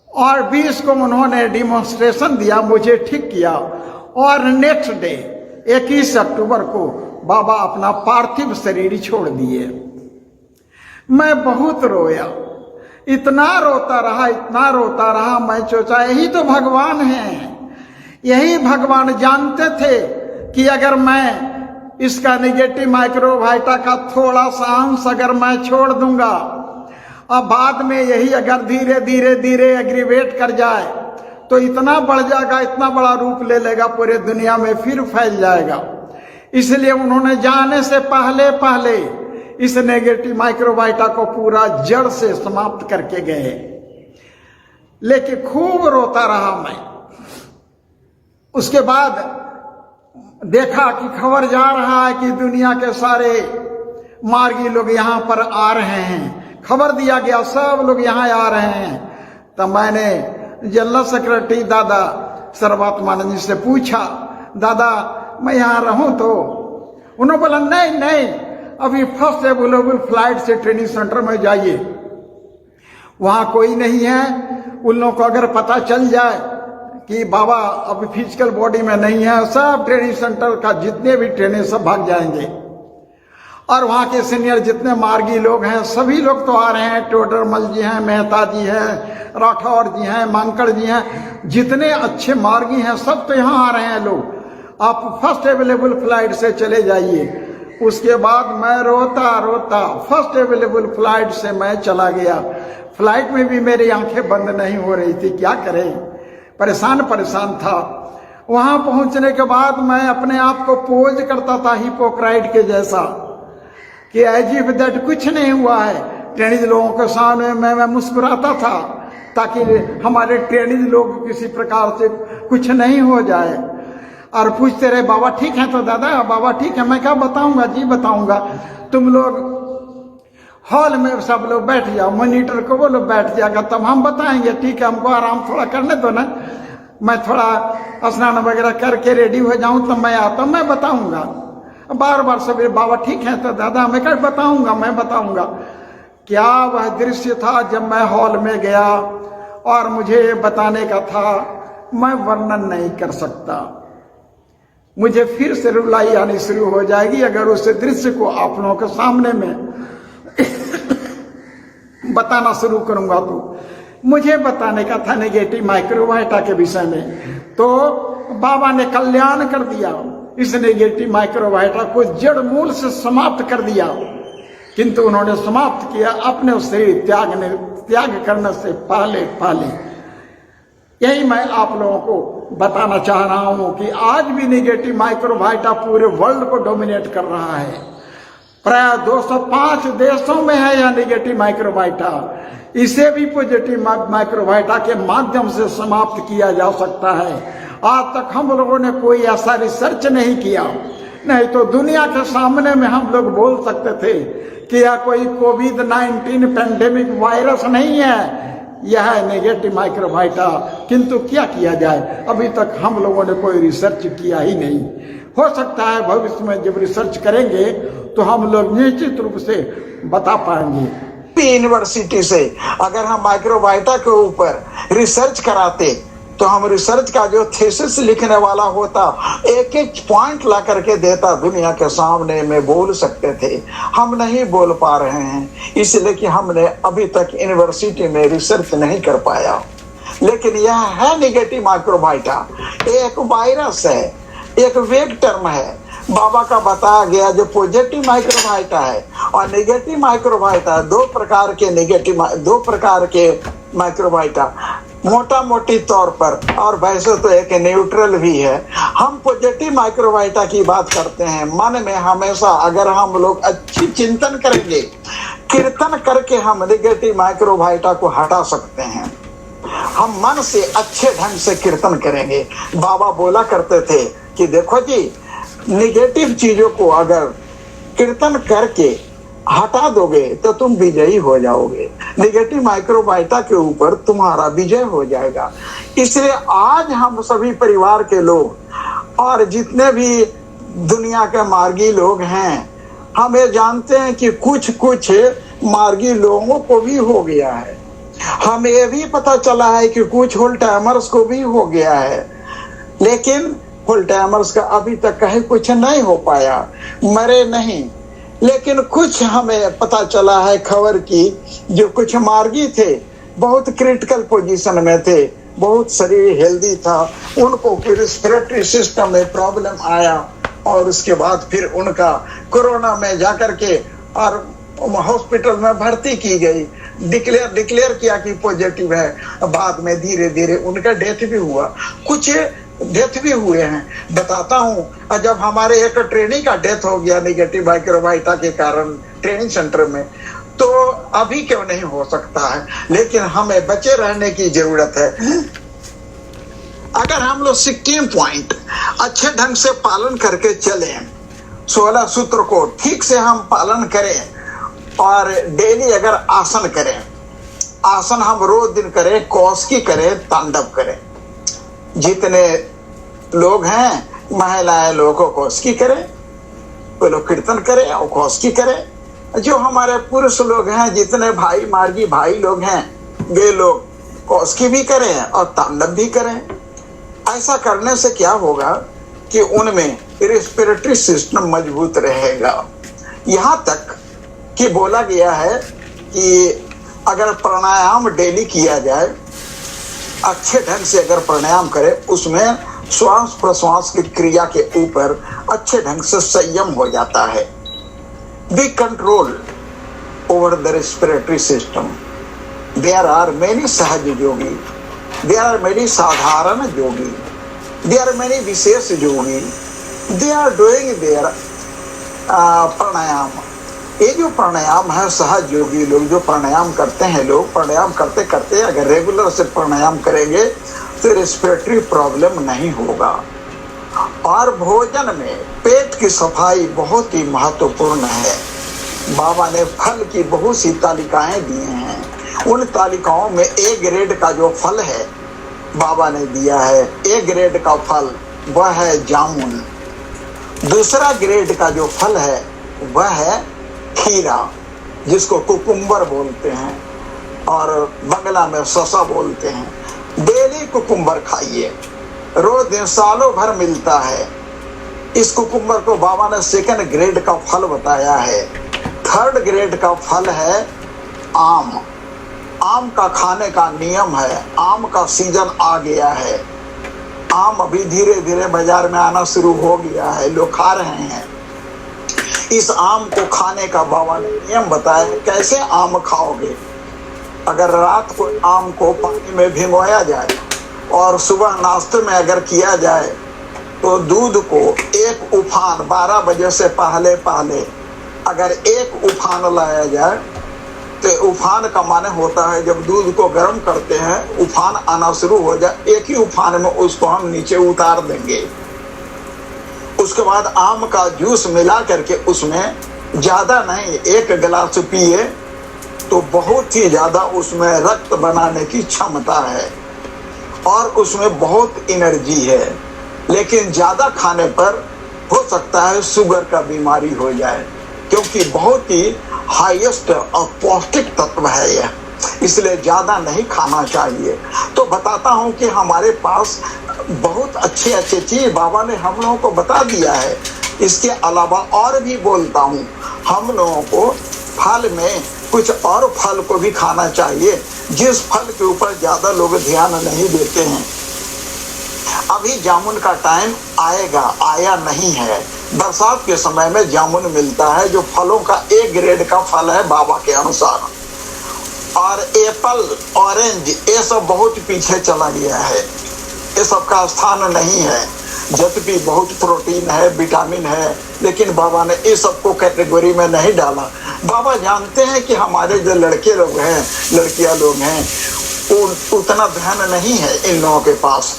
और 20 को उन्होंने डिमॉन्स्ट्रेशन दिया, मुझे ठीक किया, और नेक्स्ट डे 21 अक्टूबर को बाबा अपना पार्थिव शरीर छोड़ दिए। मैं बहुत रोया, इतना रोता रहा, इतना रोता रहा। मैं सोचा यही तो भगवान है। यही भगवान जानते थे कि अगर मैं इसका नेगेटिव माइक्रोबाइटा का थोड़ा सा अंश अगर मैं छोड़ दूंगा और बाद में यही अगर धीरे धीरे धीरे एग्रीवेट कर जाए तो इतना बढ़ जाएगा, इतना बड़ा रूप ले लेगा, पूरे दुनिया में फिर फैल जाएगा। इसलिए उन्होंने जाने से पहले पहले इस नेगेटिव माइक्रोबाइटा को पूरा जड़ से समाप्त करके गए। लेकिन खूब रोता रहा मैं। उसके बाद देखा कि खबर जा रहा है कि दुनिया के सारे मार्गी लोग यहाँ पर आ रहे हैं। खबर दिया गया सब लोग यहाँ आ रहे हैं। तो मैंने जनरल सेक्रेटरी दादा सर्वात्मानंद जी से पूछा, दादा मैं यहाँ रहूं तो? उन्होंने बोला नहीं नहीं, अभी फर्स्ट अवेलेबल फ्लाइट से ट्रेनिंग सेंटर में जाइए, वहाँ कोई नहीं है। उन लोगों को अगर पता चल जाए कि बाबा अभी फिजिकल बॉडी में नहीं है, सब ट्रेनिंग सेंटर का जितने भी ट्रेनर सब भाग जाएंगे। और वहाँ के सीनियर जितने मार्गी लोग हैं सभी लोग तो आ रहे हैं। टोडरमल जी हैं, मेहता जी हैं, राठौर जी हैं, मांकड़ जी हैं, जितने अच्छे मार्गी हैं सब तो यहाँ आ रहे हैं लोग। आप फर्स्ट अवेलेबल फ्लाइट से चले जाइए। उसके बाद मैं रोता रोता फर्स्ट अवेलेबल फ्लाइट से मैं चला गया। फ्लाइट में भी मेरी आंखें बंद नहीं हो रही थी, क्या करें, परेशान था। वहां पहुंचने के बाद मैं अपने आप को पोज करता था हिपोक्राइट के जैसा कि एज इफ दैट कुछ नहीं हुआ है। ट्रेनिज लोगों के सामने मैं मुस्कुराता था ताकि हमारे ट्रेनिज लोग किसी प्रकार से कुछ नहीं हो जाए। और पूछते रहे बाबा ठीक है? तो दादा बाबा ठीक है। मैं क्या बताऊंगा जी, बताऊंगा। तुम लोग हॉल में सब लोग बैठ जाओ, मॉनिटर को वो लोग बैठ जाएगा, तब हम बताएंगे। ठीक है, हमको आराम थोड़ा करने दो ना, मैं थोड़ा स्नान वगैरह करके रेडी हो जाऊं तब मैं आता हूं, मैं बताऊंगा। बार बार सब बाबा ठीक है? तो दादा मैं क्या बताऊंगा, मैं बताऊंगा। क्या वह दृश्य था जब मैं हॉल में गया और मुझे बताने का था, मैं वर्णन नहीं कर सकता। मुझे फिर से रुलाई आनी शुरू हो जाएगी अगर उस दृश्य को आप लोगों के सामने में बताना शुरू करूंगा। तो मुझे बताने का था नेगेटिव माइक्रोबाइटा के विषय में, तो बाबा ने कल्याण कर दिया। इस नेगेटिव माइक्रोबाइटा को जड़ मूल से समाप्त कर दिया। किंतु उन्होंने समाप्त किया अपने उस शरीर त्याग करने से पहले। यही मैं आप लोगों को बताना चाह रहा हूं कि आज भी नेगेटिव माइक्रोबाइटा पूरे वर्ल्ड को डोमिनेट कर रहा है। प्राय 205 देशों में है यह नेगेटिव माइक्रोबाइटा। इसे भी पॉजिटिव माइक्रोबाइटा के माध्यम से समाप्त किया जा सकता है। आज तक हम लोगों ने कोई ऐसा रिसर्च नहीं किया, नहीं तो दुनिया के सामने में हम लोग बोल सकते थे कि यह कोई कोविड-19 पैंडेमिक वायरस नहीं है, यह है नेगेटिव माइक्रोबाइटा। किंतु क्या किया जाए, अभी तक हम लोगों ने कोई रिसर्च किया ही नहीं। हो सकता है भविष्य में जब रिसर्च करेंगे तो हम लोग निश्चित रूप से बता पाएंगे। यूनिवर्सिटी से अगर हम माइक्रोबाइटा के ऊपर रिसर्च कराते तो हम रिसर्च का जो थीसिस लिखने वाला होता एक एक पॉइंट ला करके देता, दुनिया के सामने में बोल सकते थे। हम नहीं बोल पा रहे हैं इसलिए कि हमने अभी तक यूनिवर्सिटी में रिसर्च नहीं कर पाया। लेकिन यह है नेगेटिव माइक्रोबाइटा, एक वायरस है, एक वेग टर्म है। बाबा का बताया गया जो पॉजिटिव माइक्रोबाइटा है और नेगेटिव माइक्रोबाइटा, दो प्रकार के माइक्रोबाइटा मोटा मोटी तौर पर, और वैसे तो एक न्यूट्रल भी है। हम पॉजिटिव माइक्रोबाइटा की बात करते हैं। मन में हमेशा अगर हम लोग अच्छी चिंतन करेंगे, कीर्तन करके हम नेगेटिव माइक्रोबाइटा को हटा सकते हैं। हम मन से अच्छे ढंग से कीर्तन करेंगे। बाबा बोला करते थे कि देखो जी, निगेटिव चीजों को अगर कीर्तन करके हटा दोगे तो तुम विजयी हो जाओगे। निगेटिव माइक्रोबाइटा के ऊपर तुम्हारा विजय हो जाएगा। इसलिए आज हम सभी परिवार के लोग और जितने भी दुनिया के मार्गी लोग हैं, हम ये जानते हैं कि कुछ कुछ मार्गी लोगों को भी हो गया है। हमें ये भी पता चला है कि कुछ फुल टाइमर्स को भी हो गया है, लेकिन फुल टाइमर्स का अभी तक कहीं कुछ नहीं हो पाया, मरे नहीं। लेकिन कुछ हमें पता चला है खबर की, जो कुछ मार्गी थे, बहुत क्रिटिकल पोजीशन में थे, बहुत शरीर हेल्दी था, उनको फिर रेस्पिरेटरी सिस्टम में प्रॉब्लम आया और उसके बाद फिर उनका कोरोना में जाकर के और हॉस्पिटल में भर्ती की गई, डिक्लेयर किया कि पॉजिटिव है। बाद में धीरे धीरे उनका डेथ भी हुआ, कुछ डेथ भी हुए हैं। बताता हूँ, जब हमारे एक ट्रेनिंग का डेथ हो गया निगेटिव माइक्रोबाइटा के कारण ट्रेनिंग सेंटर में, तो अभी क्यों नहीं हो सकता है। लेकिन हमें बचे रहने की जरूरत है। अगर हम लोग 16 पॉइंट अच्छे ढंग से पालन करके चले, 16 सूत्र को ठीक से हम पालन करें और डेली अगर आसन करें, आसन हम रोज दिन करें, कौशकी करें, तांडव करें। जितने लोग हैं, महिलाएं लोगों को कौशकी करें, वो लोग कीर्तन करें और कौशकी करें। जो हमारे पुरुष लोग हैं, जितने भाई मार्गी भाई लोग हैं, वे लोग कौशकी भी करें और तांडव भी करें। ऐसा करने से क्या होगा कि उनमें रेस्पिरेटरी सिस्टम मजबूत रहेगा। यहाँ तक कि बोला गया है कि अगर प्राणायाम डेली किया जाए, अच्छे ढंग से अगर प्राणायाम करें, उसमें श्वास प्रश्वास की क्रिया के ऊपर अच्छे ढंग से संयम हो जाता है। Be control over the respiratory system. There are many sahaj yogi, there are many sadharan yogi, there are many vishesh yogi, they are doing their pranayama. ये जो प्राणायाम है, सहज योगी लोग जो प्राणायाम करते हैं, लोग प्राणायाम करते करते अगर रेगुलर से प्राणायाम करेंगे तो रेस्पिरेटरी प्रॉब्लम नहीं होगा। और भोजन में पेट की सफाई बहुत ही महत्वपूर्ण है। बाबा ने फल की बहुत सी तालिकाएं दी हैं। उन तालिकाओं में ए ग्रेड का जो फल है, बाबा ने दिया है। ए ग्रेड का फल वह है जामुन। दूसरा ग्रेड का जो फल है वह है खीरा, जिसको कुकुम्बर बोलते हैं और बंगला में ससा बोलते हैं। डेली कुकुम्बर खाइए, रोज दिन सालों भर मिलता है। इस कुकुम्बर को बाबा ने सेकंड ग्रेड का फल बताया है। थर्ड ग्रेड का फल है आम। आम का खाने का नियम है। आम का सीजन आ गया है। आम अभी धीरे धीरे बाजार में आना शुरू हो गया है, लोग खा रहे हैं। इस आम को खाने का बाबा ने नियम बताया। कैसे आम खाओगे? अगर रात को आम को पानी में भिगोया जाए और सुबह नाश्ते में अगर किया जाए, तो दूध को एक उफान 12 बजे से पहले अगर एक उफान लाया जाए, तो उफान का माने होता है जब दूध को गर्म करते हैं, उफान आना शुरू हो जाए, एक ही उफान में उसको हम नीचे उतार देंगे। उसके बाद आम का जूस मिला करके उसमें ज्यादा नहीं, 1 गिलास पिए तो बहुत ही ज्यादा उसमें रक्त बनाने की क्षमता है और उसमें बहुत एनर्जी है। लेकिन ज्यादा खाने पर हो सकता है शुगर का बीमारी हो जाए, क्योंकि बहुत ही हाईएस्ट और पौष्टिक तत्व है यह, इसलिए ज्यादा नहीं खाना चाहिए। तो बताता हूं कि हमारे पास बहुत अच्छे अच्छे चीज बाबा ने हम लोगों को बता दिया है। इसके अलावा और भी बोलता हूं, हम लोगों को फल में कुछ और फल को भी खाना चाहिए, जिस फल के ऊपर ज्यादा लोग ध्यान नहीं देते हैं। अभी जामुन का टाइम आएगा, आया नहीं है। बरसात के समय में जामुन मिलता है, जो फलों का ए ग्रेड का फल है बाबा के अनुसार। और एप्पल, ऑरेंज, ये सब बहुत पीछे चला गया है, ये सब का स्थान नहीं है। जबकि बहुत प्रोटीन है, विटामिन है, लेकिन बाबा ने इस सब को कैटेगरी में नहीं डाला। बाबा जानते हैं कि हमारे जो लड़के लोग हैं, लड़कियां लोग हैं, उतना धन नहीं है इन लोगों के पास।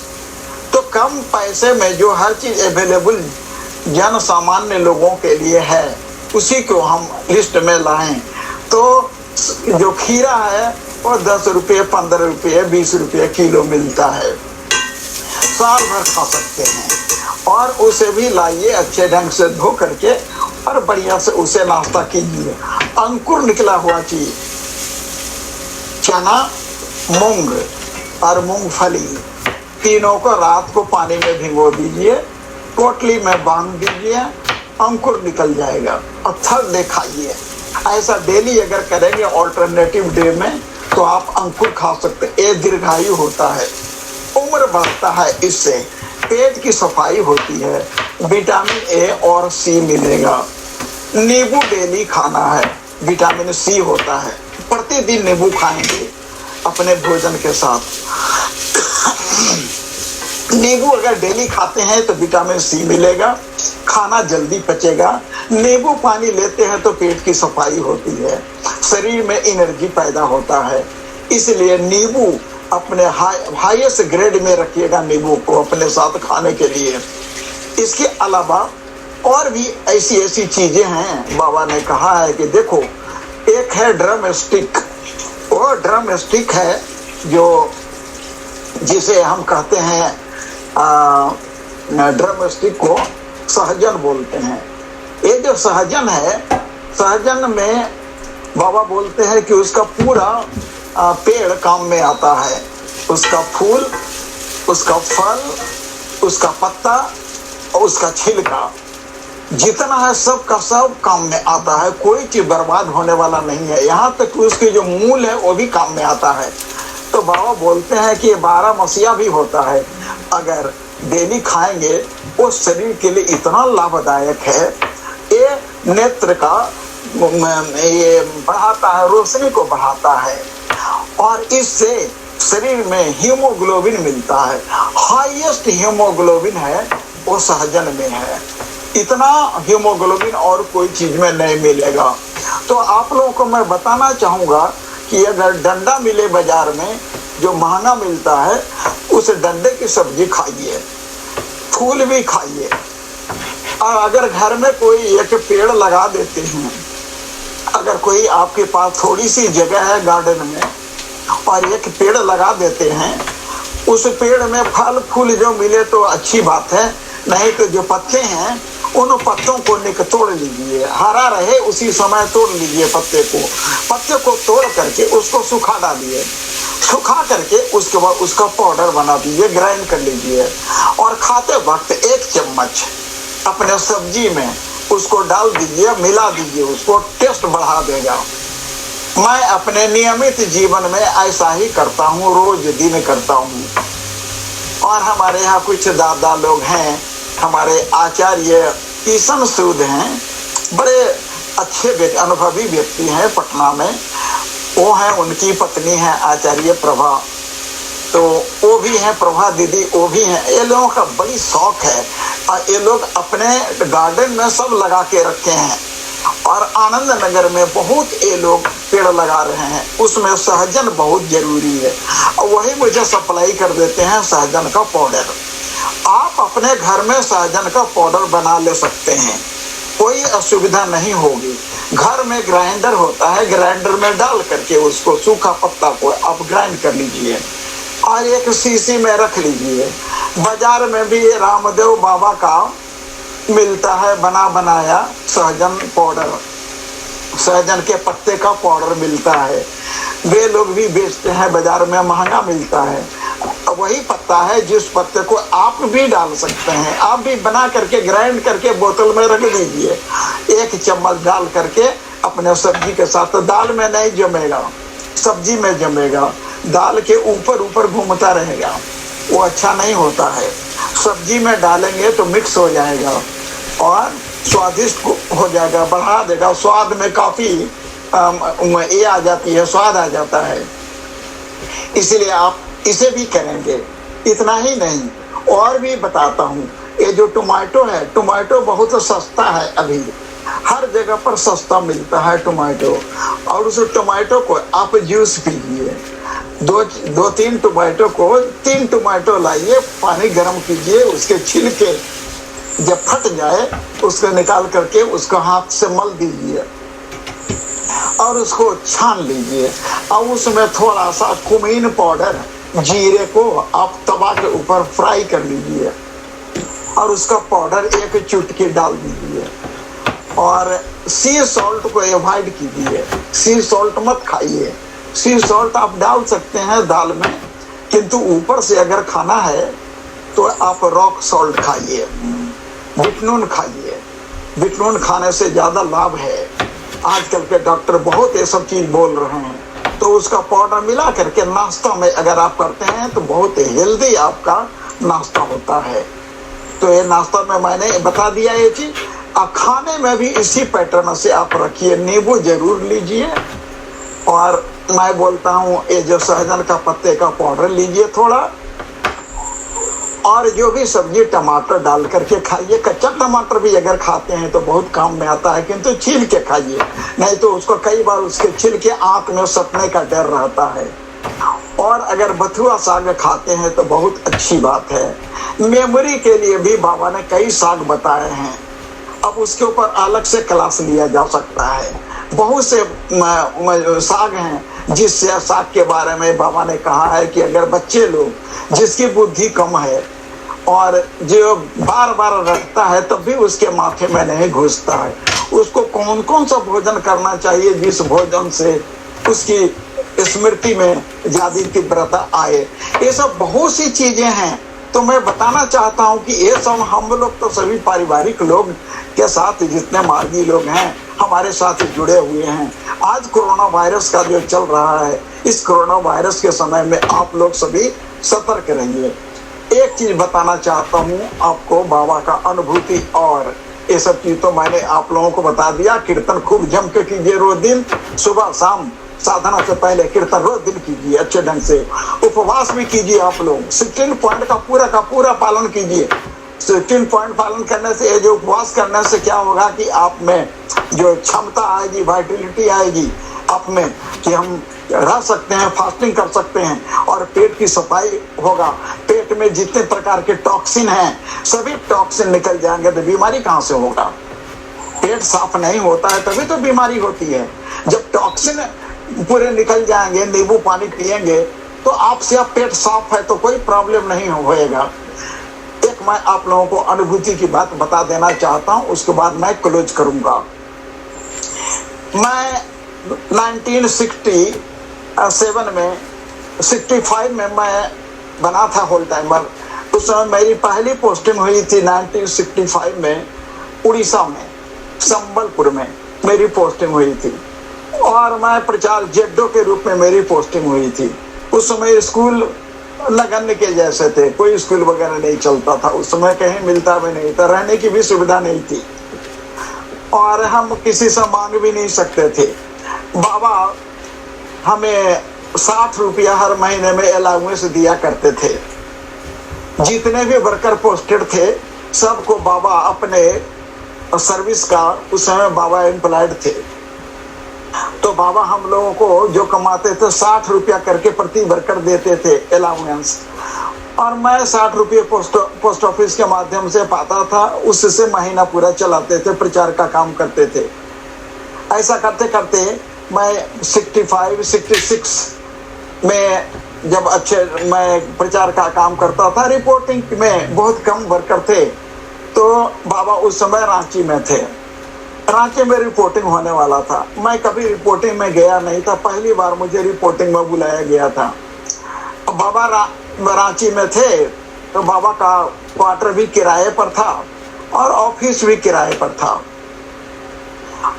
तो कम पैसे में जो हर चीज अवेलेबल जन सामान्य लोगों के लिए है, उसी को हम लिस्ट में लाएं। तो जो खीरा है वो 10 रुपये, 15 रुपये, 20 रुपये किलो मिलता है, साल भर खा सकते हैं। और उसे भी लाइए अच्छे ढंग से धो करके और बढ़िया से उसे नाश्ता कीजिए। अंकुर निकला हुआ चीज, चना, मूंग और मूंगफली, तीनों को रात को पानी में भिगो दीजिए, पोटली में बांध दीजिए, अंकुर निकल जाएगा और थर्ड डे खाइए। ऐसा डेली अगर करेंगे ऑल्टरनेटिव डे में तो आप अंकुर खा सकते। ये दीर्घायु होता है, उम्र बढ़ता है, इससे पेट की सफाई होती है, विटामिन ए और सी मिलेगा। नींबू डेली खाना है, विटामिन सी होता है, प्रतिदिन नींबू खाएंगे अपने भोजन के साथ। नींबू अगर डेली खाते हैं तो विटामिन सी मिलेगा, खाना जल्दी पचेगा। नींबू पानी लेते हैं तो पेट की सफाई होती है, शरीर में एनर्जी पैदा होता है। इसलिए नींबू अपने हाईएस्ट ग्रेड में रखिएगा नींबू को अपने साथ खाने के लिए। इसके अलावा और भी ऐसी ऐसी चीजें हैं। बाबा ने कहा है कि देखो, एक है ड्रम स्टिक। वो ड्रम स्टिक है जो जिसे हम कहते हैं ड्रम स्टिक को सहजन बोलते हैं। ये जो सहजन है, सहजन में बाबा बोलते हैं कि उसका पूरा पेड़ काम में आता है। उसका फूल, उसका फल, उसका पत्ता और उसका छिलका, जितना है सब का सब काम में आता है। कोई चीज बर्बाद होने वाला नहीं है, यहाँ तक कि उसकी जो मूल है वो भी काम में आता है। तो बाबा बोलते हैं कि ये 12 मसीहा भी होता है, अगर डेली खाएंगे वो शरीर के लिए इतना लाभदायक है। ये नेत्र का ये बढ़ाता है, रोशनी को बढ़ाता है और इससे शरीर में हीमोग्लोबिन मिलता है। हाईएस्ट हीमोग्लोबिन है वो सहजन में है। इतना हीमोग्लोबिन और कोई चीज में नहीं मिलेगा। तो आप लोगों को मैं बताना चाहूंगा कि अगर डंडा मिले बाजार में जो महंगा मिलता है, उस डंडे की सब्जी खाइए, फूल भी खाइए। और अगर घर में कोई एक पेड़ लगा देते हैं, अगर कोई आपके पास थोड़ी सी जगह है गार्डन में और एक पेड़ लगा देते हैं, उस पेड़ में फल फूल जो मिले तो अच्छी बात है, नहीं तो जो पत्ते हैं उन पत्तों को तोड़ लीजिए, हरा रहे उसी समय तोड़ लीजिए पत्ते को तोड़ करके उसको सुखा डालिए, सुखा करके उसके बाद उसका पाउडर बना दीजिए, ग्राइंड कर लीजिए और खाते वक्त 1 चम्मच अपने सब्जी में उसको डाल दीजिए, मिला दीजिए, उसको टेस्ट बढ़ा देगा। मैं अपने नियमित जीवन में ऐसा ही करता हूँ, रोज दिन करता हूँ। और हमारे यहाँ कुछ दादा लोग हैं, हमारे आचार्य किशन सूद हैं, बड़े अच्छे अनुभवी व्यक्ति हैं पटना में। वो हैं, उनकी पत्नी है आचार्य प्रभा, तो वो भी हैं, प्रभा दीदी वो भी हैं। ये लोगों का बड़ी शौक है और ये लोग अपने गार्डन में सब लगा के रखे हैं। और आनंद नगर में बहुत ये लोग पेड़ लगा रहे हैं, उसमें सहजन बहुत जरूरी है और वही मुझे सप्लाई कर देते हैं सहजन का पाउडर। आप अपने घर में सहजन का पाउडर बना ले सकते हैं, कोई असुविधा नहीं होगी। घर में ग्राइंडर होता है, ग्राइंडर में डाल करके उसको सूखा पत्ता को आप ग्राइंड कर लीजिए और एक शीशी में रख लीजिए। बाजार में भी रामदेव बाबा का मिलता है बना बनाया सहजन पाउडर, सहजन के पत्ते का पाउडर मिलता है, वे लोग भी बेचते हैं, बाजार में महंगा मिलता है। वही पत्ता है जिस पत्ते को आप भी डाल सकते हैं, आप भी बना करके ग्राइंड करके बोतल में रख दीजिए, 1 चम्मच डाल करके अपने सब्जी के साथ। दाल में नहीं जमेगा, सब्जी में जमेगा, दाल के ऊपर ऊपर घूमता रहेगा, वो अच्छा नहीं होता है। सब्जी में डालेंगे तो मिक्स हो जाएगा और स्वादिष्ट हो जाएगा, बढ़ा देगा स्वाद में, काफी ये आ जाती है, स्वाद आ जाता है। इसलिए आप इसे भी करेंगे। इतना ही नहीं, और भी बताता हूँ। ये जो टोमेटो है, टोमेटो बहुत सस्ता है, अभी हर जगह पर सस्ता मिलता है टोमेटो। और उस टोमेटो को आप जूस पीजिए, दो तीन टोमेटो को 3 टोमेटो लाइए, पानी गर्म कीजिए, उसके छिलके जब फट जाए उसको निकाल करके उसको हाथ से मल दीजिए और उसको छान लीजिए। और उसमें थोड़ा सा कुमीन पाउडर, जीरे को आप तवा के ऊपर फ्राई कर लीजिए और उसका पाउडर 1 चुटकी डाल दीजिए। और सी सॉल्ट को अवॉइड कीजिए, सी सॉल्ट मत खाइए। सी सॉल्ट आप डाल सकते हैं दाल में, किंतु ऊपर से अगर खाना है तो आप रॉक सॉल्ट खाइए, बिटनून खाइए। बिटनून खाने से ज़्यादा लाभ है। आजकल के डॉक्टर बहुत ये सब चीज़ बोल रहे हैं। तो उसका पाउडर मिला करके नाश्ता में अगर आप करते हैं तो बहुत हेल्दी आपका नाश्ता होता है। तो ये नाश्ता में मैंने बता दिया ये चीज़। अब खाने में भी इसी पैटर्न से आप रखिए। नींबू जरूर लीजिए और मैं बोलता हूँ ये जो सहजन का पत्ते का पाउडर लीजिए थोड़ा, और जो भी सब्जी टमाटर डाल करके खाइए। कच्चा टमाटर भी अगर खाते हैं तो बहुत काम में आता है, किंतु छील के खाइए, नहीं तो उसको कई बार उसके छिल के आँख में सटने का डर रहता है। और अगर बथुआ साग खाते हैं तो बहुत अच्छी बात है। मेमोरी के लिए भी बाबा ने कई साग बताए हैं, अब उसके ऊपर अलग से क्लास लिया जा सकता है। बहुत से साग हैं जिससे साग के बारे में बाबा ने कहा है कि अगर बच्चे लोग जिसकी बुद्धि कम है और जो बार बार रटता है तब भी उसके माथे में नहीं घुसता है, उसको कौन कौन सा भोजन करना चाहिए जिस भोजन से उसकी स्मृति में ज्यादा तीव्रता आए। ये सब बहुत सी चीजें हैं। तो मैं बताना चाहता हूँ कि ये सब हम लोग तो सभी पारिवारिक लोग के साथ जितने मार्गी लोग हैं हमारे साथ जुड़े हुए हैं। आज कोरोना वायरस का जो चल रहा है, इस कोरोना वायरस के समय में आप लोग सभी सतर्क रहिए। एक चीज बताना चाहता हूँ आपको, बाबा का अनुभूति और ये सब चीज तो मैंने आप लोगों को बता दिया। कीर्तन खूब जम के कीजिए रोज दिन, सुबह शाम साधना से पहले कीर्तन रोज दिन कीजिए अच्छे ढंग से। उपवास भी कीजिए आप लोग, 16 पॉइंट का पूरा पालन कीजिए। 16 पॉइंट पालन करने से, जो उपवास करने से क्या होगा कि आप में जो क्षमता आएगी, वाइटलिटी आएगी आप में, कि हम रह सकते हैं, फास्टिंग कर सकते हैं और पेट की सफाई होगा। पेट में जितने प्रकार के टॉक्सिन हैं सभी टॉक्सिन निकल जाएंगे तो बीमारी कहाँ से होगा। पेट साफ नहीं होता है तभी तो बीमारी होती है। जब टॉक्सिन पूरे निकल जाएंगे, नींबू पानी पिएंगे तो आपसे आप पेट साफ है तो कोई प्रॉब्लम नहीं होएगा। एक मैं आप लोगों को अनुभूति की बात बता देना चाहता हूं, उसके बाद मैं क्लोज करूंगा। मैं 1967 में 65 में मैं बना था होल टाइमर। उस समय मेरी पहली पोस्टिंग हुई थी 1965 में उड़ीसा में, संबलपुर में मेरी पोस्टिंग हुई थी। और मैं प्रचार जेडो के रूप में मेरी पोस्टिंग हुई थी। उस समय स्कूल नगण्य के जैसे थे, कोई स्कूल वगैरह नहीं चलता था उस समय, कहीं मिलता भी नहीं था, रहने की भी सुविधा नहीं थी और हम किसी से मांग भी नहीं सकते थे। बाबा हमें 60 रुपया हर महीने में अलाउंस दिया करते थे। जितने भी वर्कर पोस्टेड थे सबको बाबा अपने सर्विस का, उस समय बाबा एम्प्लॉयड थे, तो बाबा हम लोगों को जो कमाते थे 60 रुपया करके प्रति वर्कर देते थे अलाउंस। और मैं 60 रुपये पोस्ट ऑफिस के माध्यम से पाता था, उससे महीना पूरा चलाते थे, प्रचार का काम करते थे। ऐसा करते करते मैं 65-66 में जब मैं प्रचार का काम करता था, रिपोर्टिंग में बहुत कम वर्कर थे, तो बाबा उस समय रांची में थे। रांची में रिपोर्टिंग होने वाला था। मैं कभी रिपोर्टिंग में गया नहीं था, पहली बार मुझे रिपोर्टिंग में बुलाया गया था। बाबा रांची में थे तो बाबा का क्वार्टर भी किराए पर था और ऑफिस भी किराए पर था।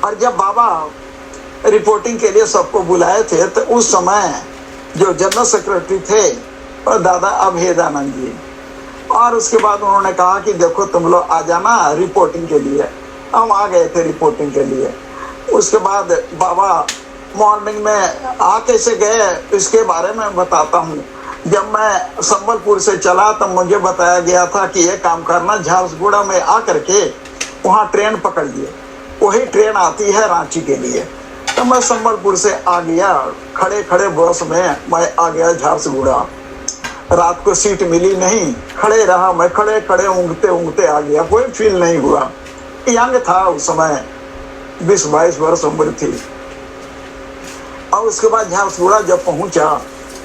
और जब बाबा रिपोर्टिंग के लिए सबको बुलाए थे तो उस समय जो जनरल सेक्रेटरी थे और दादा अभेदानंद जी, और उसके बाद उन्होंने कहा कि देखो तुम लोग आ जाना रिपोर्टिंग के लिए। हम आ गए थे रिपोर्टिंग के लिए। उसके बाद बाबा मॉर्निंग में आ कैसे गए इसके बारे में बताता हूँ। जब मैं संबलपुर से चला तब मुझे बताया गया था कि ये काम करना, झारसुगुड़ा में आ करके वहाँ ट्रेन पकड़िए, वही ट्रेन आती है रांची के लिए। तो मैं संबलपुर से आ गया, खड़े खड़े बस में मैं आ गया झारसुगुड़ा। रात को सीट मिली नहीं, खड़े रहा मैं, खड़े खड़े ऊँघते ऊँघते आ गया, कोई फील नहीं हुआ। यंग था उस समय, 20-22 वर्ष उम्र थी। और उसके बाद झारसुगुड़ा जब पहुंचा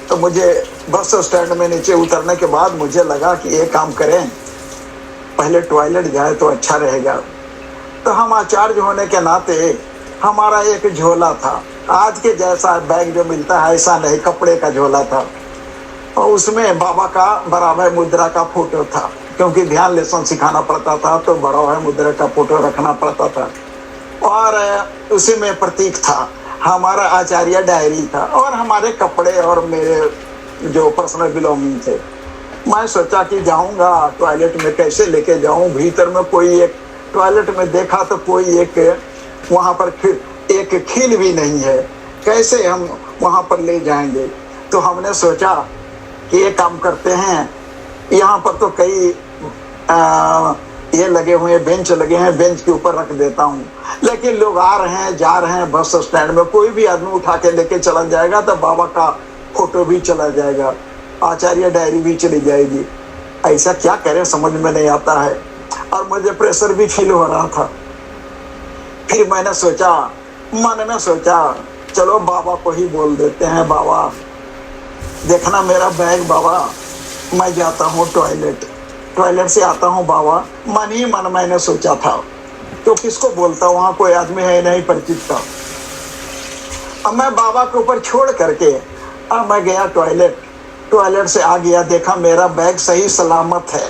तो मुझे बस स्टैंड में नीचे उतरने के बाद मुझे लगा कि ये काम करें, पहले टॉयलेट जाए तो अच्छा रहेगा। तो हम आचार्य होने के नाते हमारा एक झोला था, आज के जैसा बैग जो मिलता है ऐसा नहीं, कपड़े का झोला था। और उसमें बाबा का बराबर मुद्रा का फोटो था, क्योंकि ध्यान लेसन सिखाना पड़ता था तो बराबर मुद्रा का फोटो रखना पड़ता था। और उसी में प्रतीक था, हमारा आचार्य डायरी था और हमारे कपड़े और मेरे जो पर्सनल बिलोंगिंग थे। मैं सोचा कि जाऊंगा टॉयलेट में, कैसे लेके जाऊं, भीतर में कोई एक टॉयलेट में देखा तो कोई एक वहां पर एक खिल भी नहीं है, कैसे हम वहां पर ले जाएंगे। तो हमने सोचा कि ये काम करते हैं, यहाँ पर तो कई ये लगे हुए बेंच लगे हैं, बेंच के ऊपर रख देता हूँ। लेकिन लोग आ रहे हैं जा रहे हैं बस स्टैंड में, कोई भी आदमी उठा के लेके चला जाएगा तो बाबा का फोटो भी चला जाएगा, आचार्य डायरी भी चली जाएगी। ऐसा क्या करें समझ में नहीं आता है, और मुझे प्रेशर भी फील हो रहा था। फिर मैंने सोचा, मन में सोचा, चलो बाबा को ही बोल देते हैं, बाबा देखना मेरा बैग, बाबा मैं जाता हूँ टॉयलेट से आता हूँ बाबा। मन ही मन मैंने सोचा था, तो किसको बोलता, वहाँ कोई आदमी है नहीं परिचित था। अब मैं बाबा के ऊपर छोड़ करके अब मैं गया टॉयलेट से आ गया, देखा मेरा बैग सही सलामत है।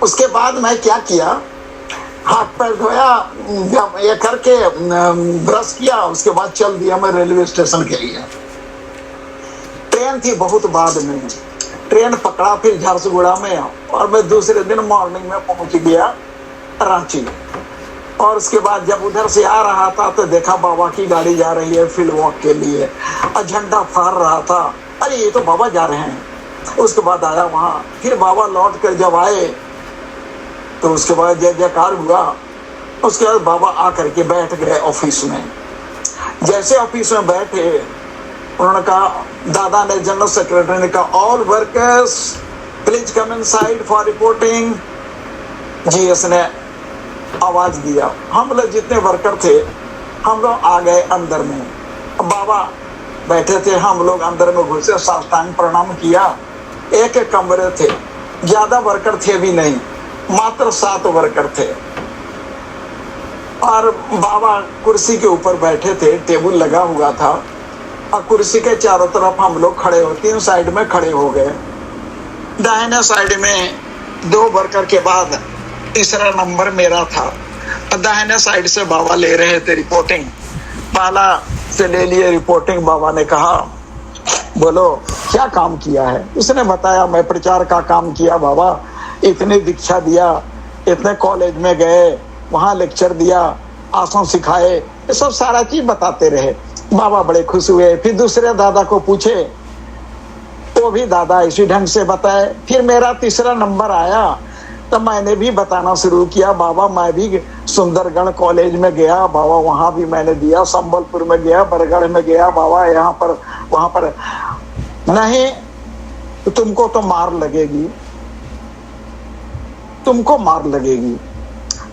उसके बाद मैं क्या किया, हाथ पैर धोया, ये करके ब्रश किया, उसके बाद चल दिया मैं रेलवे स्टेशन के लिए। ट्रेन थी बहुत बाद में, ट्रेन पकड़ा फिर झारसुगुड़ा में, और मैं दूसरे दिन मॉर्निंग में पहुंच गया रांची। और उसके बाद जब उधर से आ रहा था तो देखा बाबा की गाड़ी जा रही है फील्ड वॉक के लिए, और झंडा फहर रहा था, अरे ये तो बाबा जा रहे हैं। उसके बाद आया वहाँ, फिर बाबा लौट कर जब आए तो उसके बाद जय जयकार हुआ। उसके बाद बाबा आकर के बैठ गए ऑफिस में। जैसे ऑफिस में बैठे, उन्होंने कहा, दादा ने जनरल सेक्रेटरी ने कहा, all workers please come inside for reporting. GS ने आवाज दिया, हम लोग जितने वर्कर थे हम लोग आ गए अंदर में। बाबा बैठे थे, हम लोग अंदर में घुसे, साष्टांग प्रणाम किया। एक कमरे थे, ज्यादा वर्कर थे भी नहीं, मात्र 7 वर्कर थे। और बाबा कुर्सी के ऊपर बैठे थे, टेबल लगा हुआ था, और कुर्सी के चारों तरफ हम लोग खड़े हो, 3 साइड में खड़े हो गए। दाहिने साइड में 2 वर्कर के बाद तीसरा नंबर मेरा था। दाहिने साइड से बाबा ले रहे थे रिपोर्टिंग, पहला से ले लिए रिपोर्टिंग। बाबा ने कहा, बोलो क्या काम किया है। उसने बताया, मैं प्रचार का काम किया बाबा, इतनी दीक्षा दिया, इतने कॉलेज में गए, वहाँ लेक्चर दिया, आसन सिखाए, ये सब सारा चीज बताते रहे। बाबा बड़े खुश हुए। फिर दूसरे दादा को पूछे तो भी दादा इसी ढंग से बताए। फिर मेरा तीसरा नंबर आया तो मैंने भी बताना शुरू किया, बाबा मैं भी सुंदरगढ़ कॉलेज में गया बाबा, वहां भी मैंने दिया, संबलपुर में गया, बरगढ़ में गया बाबा, यहाँ पर वहां पर नहीं, तुमको तो मार लगेगी, तुमको मार लगेगी।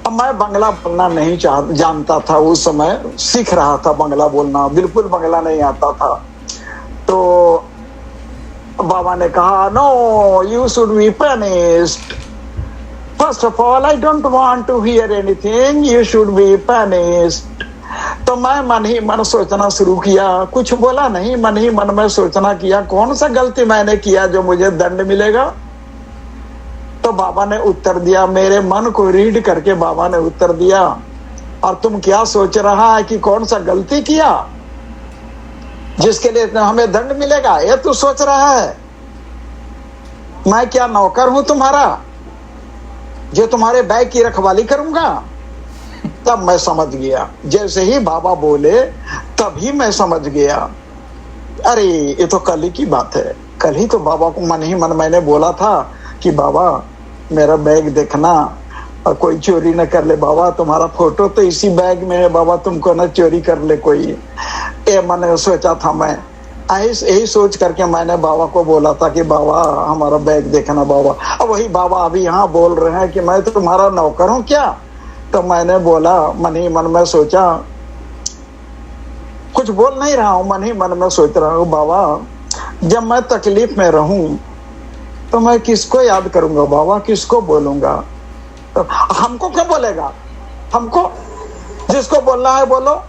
अब मैं बंगला बोलना नहीं जानता था, उस समय सीख रहा था बंगला बोलना, बिल्कुल बंगला नहीं आता था। तो बाबा ने कहा, no you should be punished, first of all I don't want to hear anything, you should be punished. तो मैं मन ही मन सोचना शुरू किया, कुछ बोला नहीं, मन ही मन में सोचना किया कौन सा गलती मैंने किया जो मुझे दंड मिलेगा। तो बाबा ने उत्तर दिया, मेरे मन को रीड करके बाबा ने उत्तर दिया, और तुम क्या सोच रहा है कि कौन सा गलती किया जिसके लिए हमें दंड मिलेगा, ये तू सोच रहा है? मैं क्या नौकर हूं तुम्हारा जो तुम्हारे बैग की रखवाली करूंगा? तब मैं समझ गया, जैसे ही बाबा बोले तभी मैं समझ गया, अरे ये तो कल ही की बात है। कल ही तो बाबा को मन ही मन मैंने बोला था कि बाबा मेरा बैग देखना, और कोई चोरी न कर ले बाबा, तुम्हारा फोटो तो इसी बैग में है बाबा, तुमको न चोरी कर ले कोई। ये मैंने सोचा था, मैं यही सोच करके मैंने बाबा को बोला था कि बाबा हमारा बैग देखना बाबा। अब वही बाबा अभी यहाँ बोल रहे हैं कि मैं तो तुम्हारा नौकर हूँ क्या। तो मैंने बोला, मन ही मन में सोचा, कुछ बोल नहीं रहा हूँ, मन ही मन में सोच रहा हूँ बाबा जब मैं तकलीफ में रहूं तो मैं किसको याद करूंगा बाबा, किसको बोलूंगा। तो हमको क्या बोलेगा, हमको जिसको बोलना है बोलो।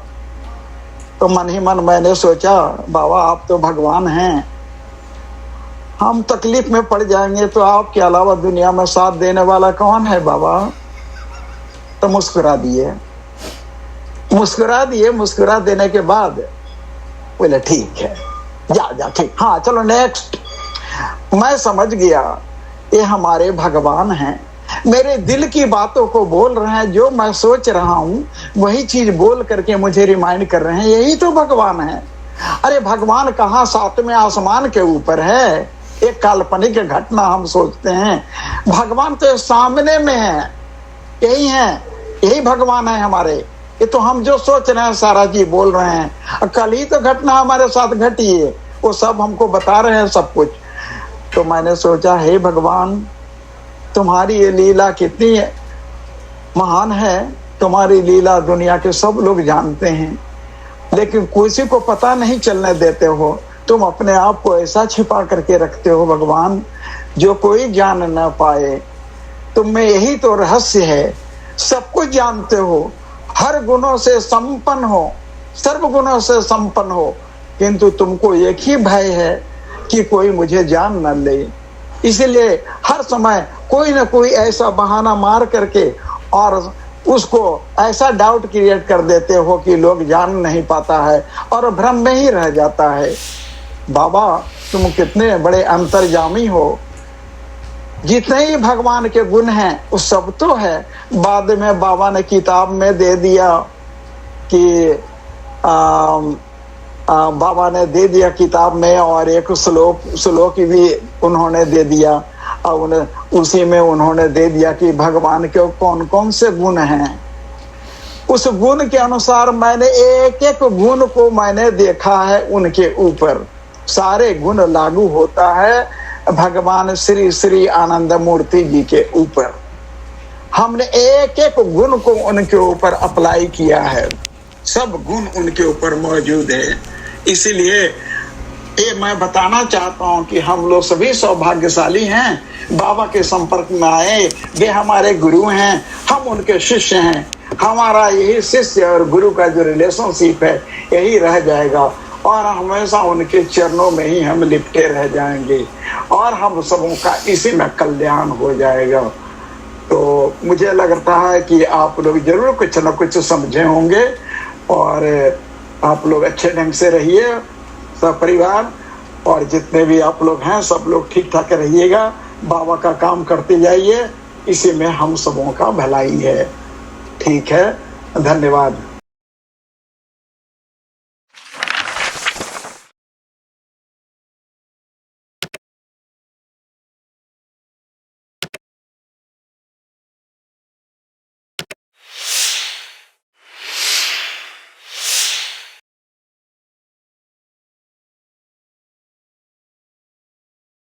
तो मन ही मन मैंने सोचा बाबा आप तो भगवान हैं, हम तकलीफ में पड़ जाएंगे तो आपके अलावा दुनिया में साथ देने वाला कौन है बाबा। तो मुस्कुरा दिए। मुस्कुरा देने के बाद बोले ठीक है, जा जा ठीक, हाँ चलो नेक्स्ट। मैं समझ गया ये हमारे भगवान हैं, मेरे दिल की बातों को बोल रहे हैं, जो मैं सोच रहा हूं वही चीज बोल करके मुझे रिमाइंड कर रहे हैं, यही तो भगवान है। अरे भगवान कहाँ सातवें आसमान के ऊपर है, एक काल्पनिक घटना हम सोचते हैं, भगवान तो सामने में है, यही है, यही भगवान है हमारे। ये तो हम जो सोच रहे हैं सारा जी बोल रहे हैं, कल ही तो घटना हमारे साथ घटी है, वो सब हमको बता रहे हैं सब कुछ। तो मैंने सोचा हे भगवान तुम्हारी ये लीला कितनी महान है, तुम्हारी लीला दुनिया के सब लोग जानते हैं लेकिन किसी को पता नहीं चलने देते हो, तुम अपने आप को ऐसा छिपा करके रखते हो भगवान जो कोई जान न पाए। तुम में यही तो रहस्य है, सब कुछ जानते हो, हर गुणों से संपन्न हो, सर्व गुणों से संपन्न हो, किंतु तुमको एक ही भय है कि कोई मुझे जान न ले। इसलिए हर समय कोई ना कोई ऐसा बहाना मार करके और उसको ऐसा डाउट क्रिएट कर देते हो कि लोग जान नहीं पाता है और भ्रम में ही रह जाता है। बाबा तुम कितने बड़े अंतर्यामी हो, जितने ही भगवान के गुण हैं वो सब तो है। बाद में बाबा ने किताब में दे दिया कि बाबा ने दे दिया किताब में, और एक श्लोक भी उन्होंने दे दिया, और उसी में उन्होंने दे दिया कि भगवान के कौन कौन से गुण हैं। उस गुण के अनुसार मैंने एक एक गुण को मैंने देखा है, उनके ऊपर सारे गुण लागू होता है भगवान श्री श्री आनंद मूर्ति जी के ऊपर। हमने एक एक गुण को उनके ऊपर अप्लाई किया है, सब गुण उनके ऊपर मौजूद है। इसीलिए ये मैं बताना चाहता हूँ कि हम लोग सभी सौभाग्यशाली हैं, बाबा के संपर्क में आए, वे हमारे गुरु हैं, हम उनके शिष्य हैं। हमारा यही शिष्य और गुरु का जो रिलेशनशिप है यही रह जाएगा और हमेशा उनके चरणों में ही हम लिपटे रह जाएंगे और हम सबों का इसी में कल्याण हो जाएगा। तो मुझे लगता है कि आप लोग जरूर कुछ न कुछ समझे होंगे और आप लोग अच्छे ढंग से रहिए सब परिवार, और जितने भी आप लोग हैं सब लोग ठीक ठाक रहिएगा, बाबा का काम करते जाइए, इसी में हम सबों का भलाई है। ठीक है, धन्यवाद।